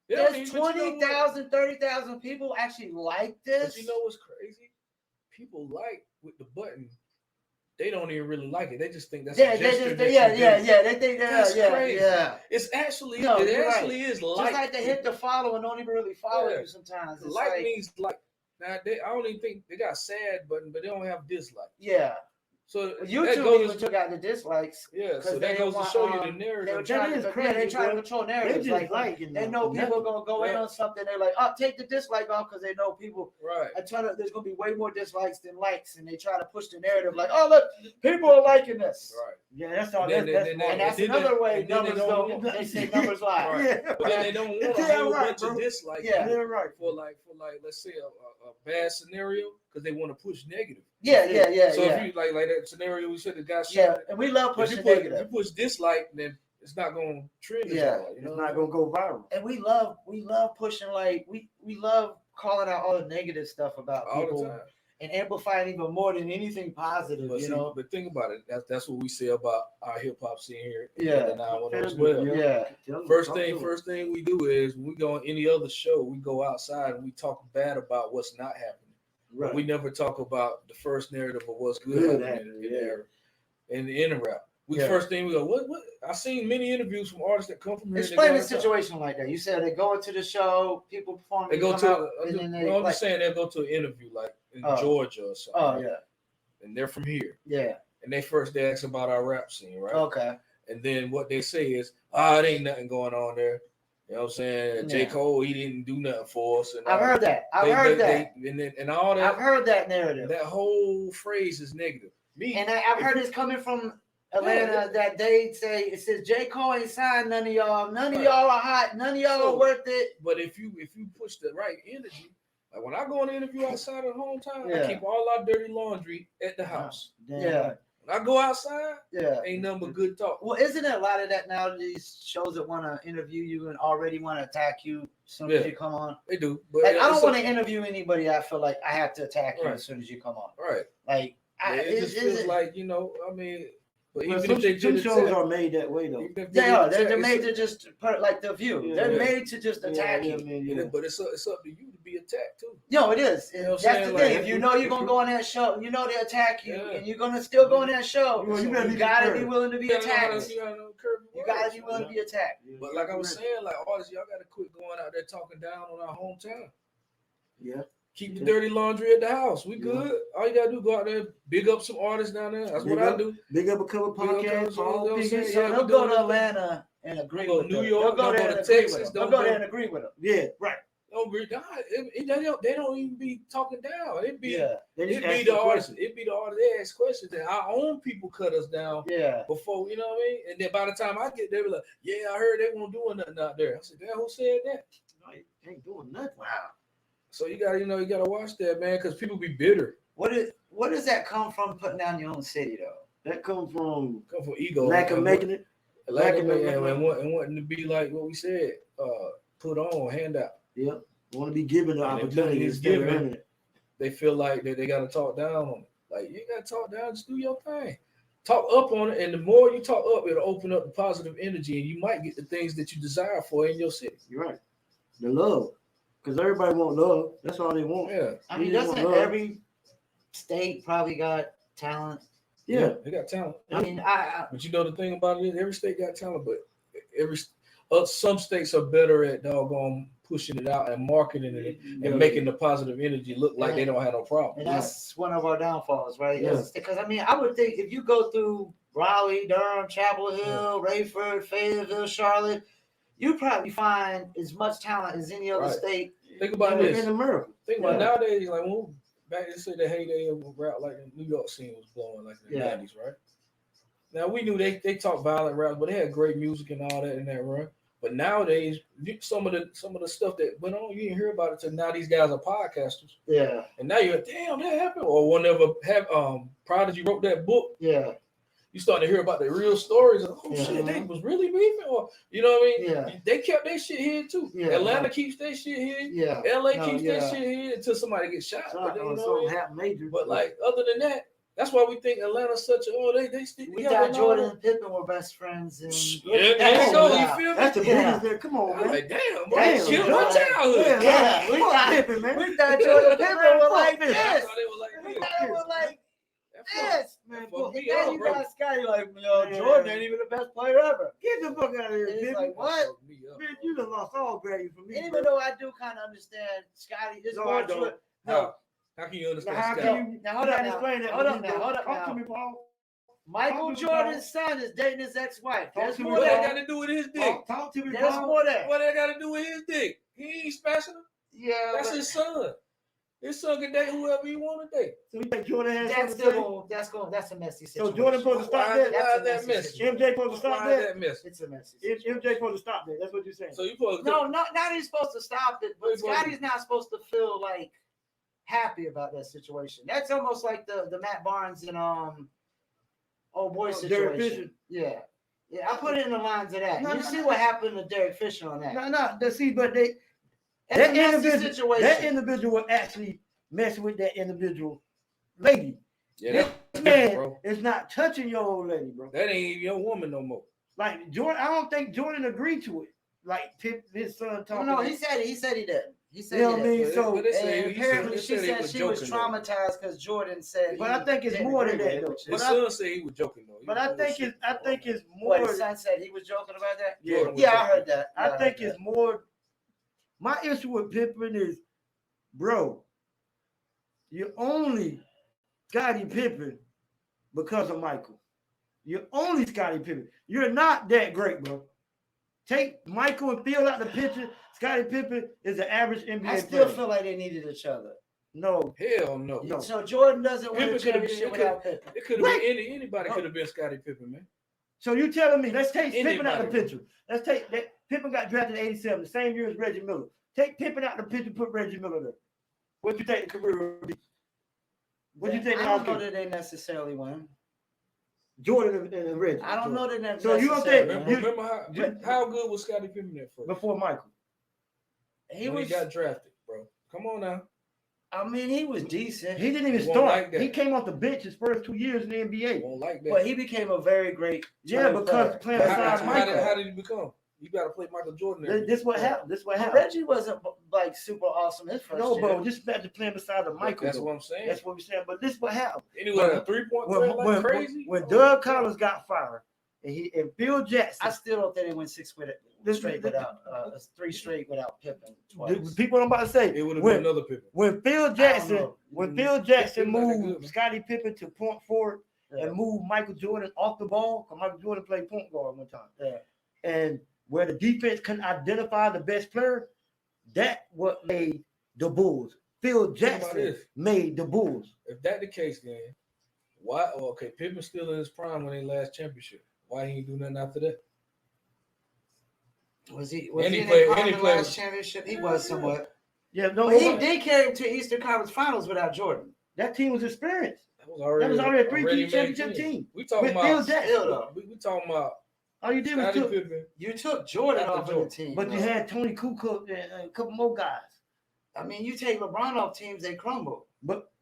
they don't there's even- but you know what? 20,000, 30,000 people actually like this. But you know what's crazy? People like with the button. They don't even really like it. They just think that's Yeah, a gesture. they think That's yeah, crazy. yeah. It's actually No, it you're actually is Just like. like they hit the follow and don't even really follow Yeah. you sometimes. It's like like, means like. Now I don't even think they got sad button, but they don't have dislike. yeah. So that YouTube goes, even took out the dislikes. yeah. 'cause So they that goes to want, show you the They were narrative. trying is to, crazy, they try to bro. control They narratives. just Like, liking they it. know people Nothing. gonna go in on something. They're like, take the dislike off because they know people. Right. There's gonna be way more dislikes than likes, and they try to push the narrative like, oh look, people are liking this. Right. Yeah, that's all. And then- That's then- all. And that's then another way and then they numbers don't go. want- They say numbers lie. Right. Yeah, But then they don't want a Yeah, whole right, bunch bro. of dislikes. Yeah. yeah, right. For like let's say a bad scenario because they want to push negative. Yeah. So if you like that scenario we said the guy shot. Yeah, and we love If pushing you, if negative, you push dislike, then it's not going to trend. Yeah. You know? It's not gonna go viral. and we love pushing like we love calling out all the negative stuff about all people. the time. and amplify it even more than anything positive. But, but think about it. That's what we say about our hip hop scene here. Yeah. And 910 as well. Yeah. First thing we do is when we go on any other show, we go outside and we talk bad about what's not happening. Right. We never talk about the first narrative of what's good happening in the rap. First thing we go, what? I've seen many interviews from artists that come from here. Explain a situation like that. You said they go into the show, people perform. They go to. I'm just saying they go to an interview like in Georgia or something. Oh yeah. And they're from here. Yeah. And they ask about our rap scene, right? Okay. And then what they say is, it ain't nothing going on there. You know what I'm saying? J. Cole, he didn't do nothing for us. And I've heard that. I've heard that. And all that. I've heard that narrative. That whole phrase is negative. I've heard this coming from Atlanta that they say it says J. Cole ain't signed none of y'all. None of y'all are hot. None of y'all are worth it. But if you push the right energy, like when I go on an interview outside of hometown, I keep all our dirty laundry at the house. Yeah. When I go outside, ain't nothing but good talk. Well, isn't there a lot of that now? These shows that want to interview you and already want to attack you as soon as you come on. They do. But like, I don't want to interview anybody. I feel like I have to attack you as soon as you come on. Right. Like it just feels like, you know, I mean. But even if some shows are made that way though. They are. They're made to just put like The View. Yeah, they're made to just attack you. But it's up to you to be attacked too. No, it is. You know that's the thing. Like, if you know you're gonna go on that show, you know they attack you, and you're gonna still go on that show. You gotta be willing to be attacked. You gotta be willing to be attacked. But like I was saying, like artists, y'all gotta quit going out there talking down on our hometown. Yeah. Keep the dirty laundry at the house. We good. All you gotta do go out there, big up some artists down there. That's what I do. Big up a couple podcasts. So they'll go to Atlanta and agree with New York. They'll go to Texas. They'll go there and agree with them. Yeah, right. Don't agree. They don't even be talking down. It be the artists. It be the artists. They ask questions. And our own people cut us down. Yeah. Before, you know what I mean? And then by the time I get there, be like, yeah, I heard they won't doing nothing out there. I said, damn, who said that? No, ain't doing nothing. Wow. So you gotta watch that, man, because people be bitter. What does that come from? Putting down your own city, though. That come from ego, lack of making it, lack of making it, and wanting to be like what we said, put on, hand out. Yeah, want to be given the opportunity. Is given. They feel like that they gotta talk down on it. Like you gotta talk down, just do your thing. Talk up on it, and the more you talk up, it'll open up the positive energy, and you might get the things that you desire for in your city. You're right. The love. Because everybody want love. That's all they want. Yeah. I mean, doesn't every state probably got talent? Yeah, they got talent. I mean, but you know the thing about it is every state got talent, but some states are better at doggone pushing it out and marketing it and making the positive energy look like they don't have no problem. And that's one of our downfalls, right? Yeah. Because I mean, I would think if you go through Raleigh, Durham, Chapel Hill, Rayford, Fayetteville, Charlotte, you probably find as much talent as any other state. Think about this in America. Think about nowadays, like back they said the heyday of rap, like the New York scene was blowing like in the 90s, right? Now we knew they talked violent rap, but they had great music and all that in that run. But nowadays, some of the stuff that went on, you didn't hear about it till now. These guys are podcasters. Yeah. And now you're like, damn, that happened. Or whenever Prodigy wrote that book. Yeah. You starting to hear about the real stories of shit, they was really beefing, or you know what I mean? Yeah. They kept their shit here too. Yeah. Atlanta keeps their shit here. Yeah. LA keeps their shit here until somebody gets shot. But like other than that, that's why we think Atlanta's such a they stick together. We thought Jordan and Pippen were best friends, and there you go. You feel me? That's the biggest thing. Come on, man. Like damn, bro, you killed my childhood. Yeah, we thought Pippen, man. We thought Jordan and Pippen were like this. I thought they were like we thought they were like. Yes, man. And then you got Scotty like, Jordan ain't even the best player ever. Get the fuck out of here, it's like, what? Man, you done lost all value for me. Even though I do kind of understand Scotty, this no, I don't. No. How can you understand Scotty? Now, hold up now. Talk to me, Paul. Michael Jordan's son is dating his ex-wife. What that got to do with his dick? Talk to me, There's Paul. more there. What that got to do with his dick? He ain't smashing him. Yeah, that's his son. His son can date whoever he want to date. So you think Jordan has that's a messy situation. So Jordan supposed to stop that? Why is that messy? MJ supposed to stop that? It's a messy situation. MJ supposed to stop that. That's what you're saying. So you supposed to not he's supposed to stop it, but Scotty's not supposed to feel like happy about that situation. That's almost like the Matt Barnes and old boy situation. Yeah. Yeah, I put it in the lines of that. You see what happened to Derek Fisher on that. That individual will actually mess with that individual lady. Yeah, This man bro. is not touching your old lady, bro. That ain't even your woman no more. Like Jordan, I don't think Jordan agreed to it. Like his son talking. No, he said he did. He said You know what I mean? So apparently she said she was traumatized because Jordan said. But I think it's more than that, though. His son said he was joking though. But I think it's more. What his son said he was joking about that. Yeah, I heard that. I think it's more. My issue with Pippen is, bro, you only Scottie Pippen because of Michael. You're only Scottie Pippen. You're not that great, bro. Take Michael and Phil out the picture. Scottie Pippen is an average NBA player. I still feel like they needed each other. No. Hell no. So Jordan doesn't win a championship without Pippen. It could have been anybody could have been Scottie Pippen, man. So you telling me, let's take Pippen out of the picture. Let's take that. Pippen got drafted in 87, the same year as Reggie Miller. Take Pippen out of the picture, put Reggie Miller there. What you think the career would be? What do you think? I don't know that they necessarily win. Jordan and Reggie. I don't know that. So you don't think? Remember how good was Scottie Pippen at first? Before Michael. He got drafted, bro. Come on now. I mean, he was decent. He didn't even start. Like he came off the bench his first 2 years in the NBA. Won't like that. But he became a very great. Because playing beside Michael. How did he become? You got to play Michael Jordan. This what happened. This what happened. Reggie wasn't like super awesome his first year. bro. Just back to playing beside the Michael. That's what I'm saying. That's what we're saying. But this what happened. Anyway, a 3-point play like crazy. When Doug Collins got fired and Phil Jackson, I still don't think they went 3 straight without Pippen twice. People I'm about to say it would have been another Pippen. When Phil Jackson moved Scottie Pippen to point forward and moved Michael Jordan off the ball, because Michael Jordan played point guard one time. Yeah. And where the defense couldn't identify the best player, that what made the Bulls. Phil Jackson made the Bulls. If that the case, then why? Okay, Pippen's still in his prime when they last championship. Why he ain't do nothing after that? Was he in the last championship? He was somewhat. Yeah, no. But he did carry him to Eastern Conference Finals without Jordan. That team was experienced. That was already a 3-peat championship team. We talking about Phil Jackson. We talking about. All you did was you took Jordan off of the team, but you had Tony Kukoc and a couple more guys. I mean, you take LeBron off teams, they crumble. But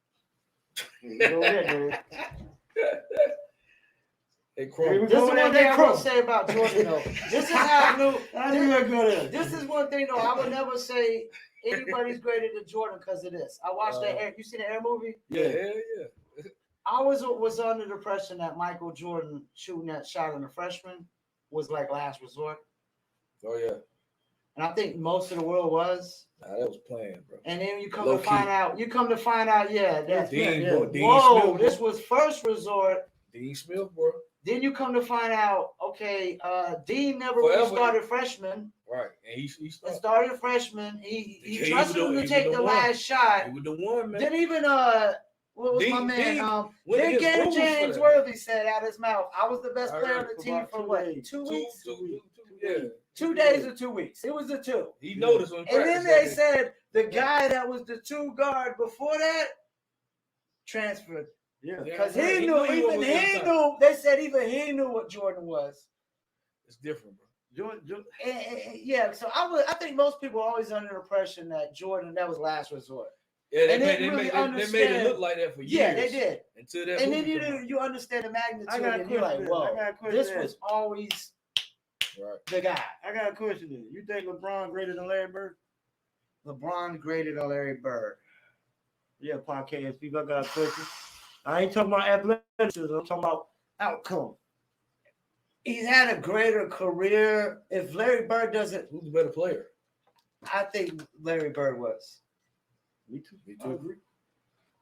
they crumble. This is one thing I will say about Jordan, though. This is how I knew. This is one thing, though. I would never say anybody's greater than Jordan because of this. I watched that Air. You seen the Air movie? Yeah. I was under the impression that Michael Jordan shooting that shot in a freshman was like last resort. Oh yeah. And I think most of the world was. Nah, that was playing, bro. And then you come to find out, that's Dean this was first resort. Dean Smith, bro. Then you come to find out, Dean never really started freshman. Right. And he started freshman. He trusted him to take the last shot. He was the one, man. Then even what was my man? Then James Worthy said out his mouth, I was the best player on the team for what? 2 weeks? 2 days or 2 weeks. It was a 2. He noticed when and then they said the guy that was the 2 guard before that transferred. Yeah. Because he knew. They said even he knew what Jordan was. It's different, bro. Jordan. Yeah, so I think most people are always under the impression that Jordan, that was last resort. Yeah, they made it look like that for years. Yeah, they did. Until that. And then you understand the magnitude, and you're like, whoa, this was always the guy. I got a question then. You think LeBron greater than Larry Bird? LeBron greater than Larry Bird. Yeah, podcast people, I got a question. I ain't talking about athleticism. I'm talking about outcome. He's had a greater career. If Larry Bird doesn't, who's the better player? I think Larry Bird was. Me too. I agree.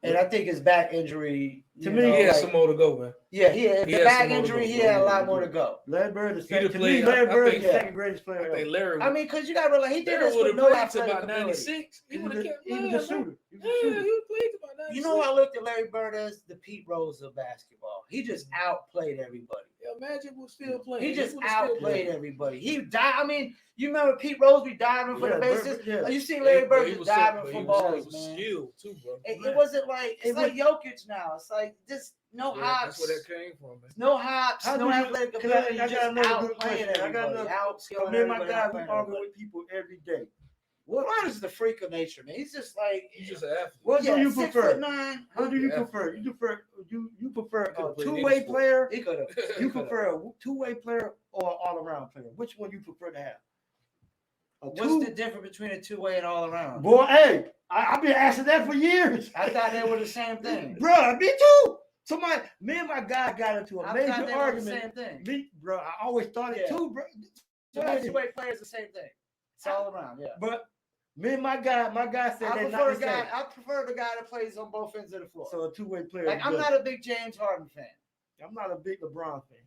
And I think his back injury. To me, he had some more to go, man. Yeah, he had back injury. He had a lot more to go. Larry Bird is second. To me, Larry Bird is the second greatest player. I think Larry. I mean, because you got to realize he did this with no athletic about 96. He would have kept playing. He was a shooter. He played about 96. You know what I looked at Larry Bird as? The Pete Rose of basketball. He just outplayed everybody. Yeah, Magic was still playing. He just outplayed everybody. He died. I mean, you remember Pete Rose be diving for the bases? You see Larry Bird just diving for balls, man. Skilled too, bro. It wasn't like it's like Jokic now. It's like just no hops. That's where that came from, man. No hops, no athletic ability. I got another good question. I got another. Me and my guys, we argue with people every day. LeBron is the freak of nature, man. He's just like He's just an athlete. What do you prefer? 6'9". What do you Yeah. prefer? You prefer could've a played any two-way sport. player? He could have. You prefer a two-way player or an all-around player? Which one you prefer to have? What's the difference between a two-way and all around? Boy, hey, I've been asking that for years. I thought they were the same thing. Bro, me too. Me and my guy got into a I major thought they were the argument. same thing. Bro, I always thought it Yeah. too, bro. Two-way player is the same thing. It's all around, yeah. But me and my guy said I they're not the same. prefer the guy that plays on both ends of the floor. So a two-way player. Like is I'm good. not a big James Harden fan, I'm not a big LeBron fan.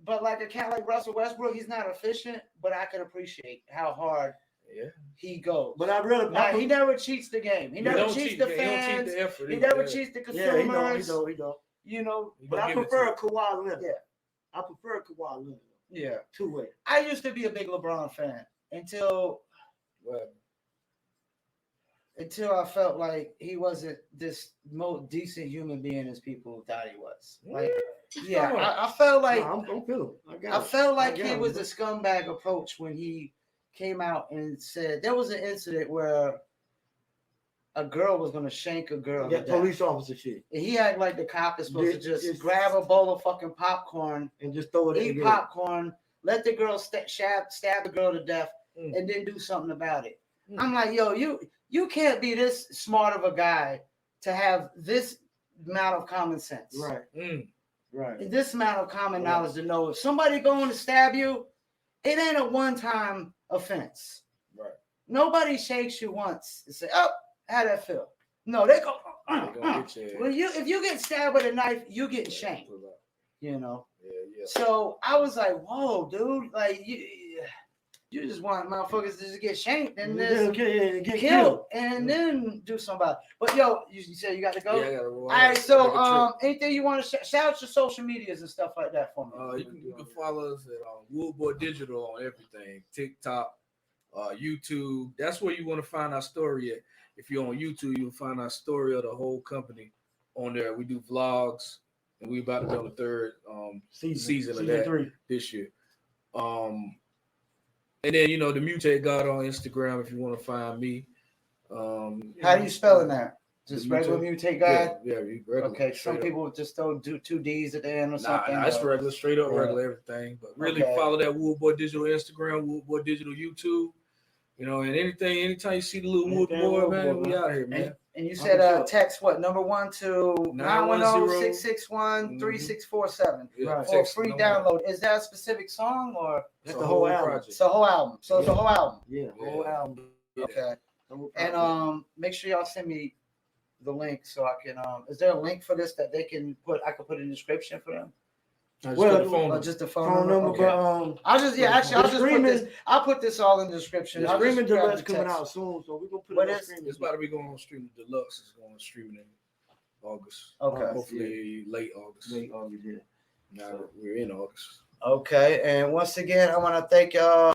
but like a cat like Russell Westbrook, he's not efficient, but I can appreciate how hard Yeah. he goes. But I really, Now, he never cheats the game. He never don't cheats cheat the He don't cheat fans. the effort. He never Yeah. cheats the yeah, consumers. he don't. You know, He But gonna I give it to prefer you. Kawhi Leonard. Yeah. I prefer Kawhi Leonard. yeah. Two-way. I used to be a big LeBron fan until Well, I felt like he wasn't this most decent human being as people thought he was. Like, yeah, I felt like I'm feeling. I felt like he was a scumbag approach when he came out and said there was an incident where a girl was going to shank a girl. That to death. police officer shit. And he had like the cop is supposed to Just grab a bowl of fucking popcorn, and just throw it in. eat popcorn, let the girl stab the girl to death, Mm. and then do something about it. Mm. I'm like, yo, you can't be this smart of a guy to have this amount of common sense. Right. Right. And this amount of common knowledge to know if somebody going to stab you, it ain't a one-time offense. Right. Nobody shakes you once and say, oh, how'd that feel? No, they go, They gonna get your Well, if you get stabbed with a knife, you get shanked, you know. Yeah. So I was like, whoa, dude, like you just want motherfuckers to just get shanked and then get killed and then do somebody. But yo, you said you got to go. Yeah, I gotta roll. All right, so anything you want to shout out your social medias and stuff like that for me? You can follow us at Woodboy Digital on everything, TikTok, YouTube. That's where you want to find our story at. If you're on YouTube, you'll find our story of the whole company on there. We do vlogs, and we about to be on the third season of that 3. this year. And then the Mutate God on Instagram if you want to find me. How do you spelling that? Just regular mutate God? Yeah, regular. Okay, some people just don't do 2 D's at the end or Nah, something. it's regular, straight up Yeah. regular everything. But really Okay. follow that Woodboy Digital Instagram, Woodboy Digital YouTube. And anytime you see the little Anything Woodboy, man, Woodboy, we out here, man. And you said text what? Number 1 to 910-661-3647 Yeah, for a text free number. download. Is that a specific song or That's the whole album. project. it's a whole album? So it's a whole album. Yeah, whole Yeah. album. Okay. Whole And project. make sure y'all send me the link so I can is there a link for this that they can I could put in the description for them? Just Well, put the phone Or number. just the phone number, Okay. but I'll just the I'll just put streaming- this. I'll put this all in the description. the I'll just streaming grab deluxe the coming text. out soon, so we're gonna put What it on is- streaming. It's about to be going on streaming. Deluxe is going on streaming in August. Okay. Hopefully late August. Late August, yeah. Now we're in August. Okay, and once again, I want to thank y'all.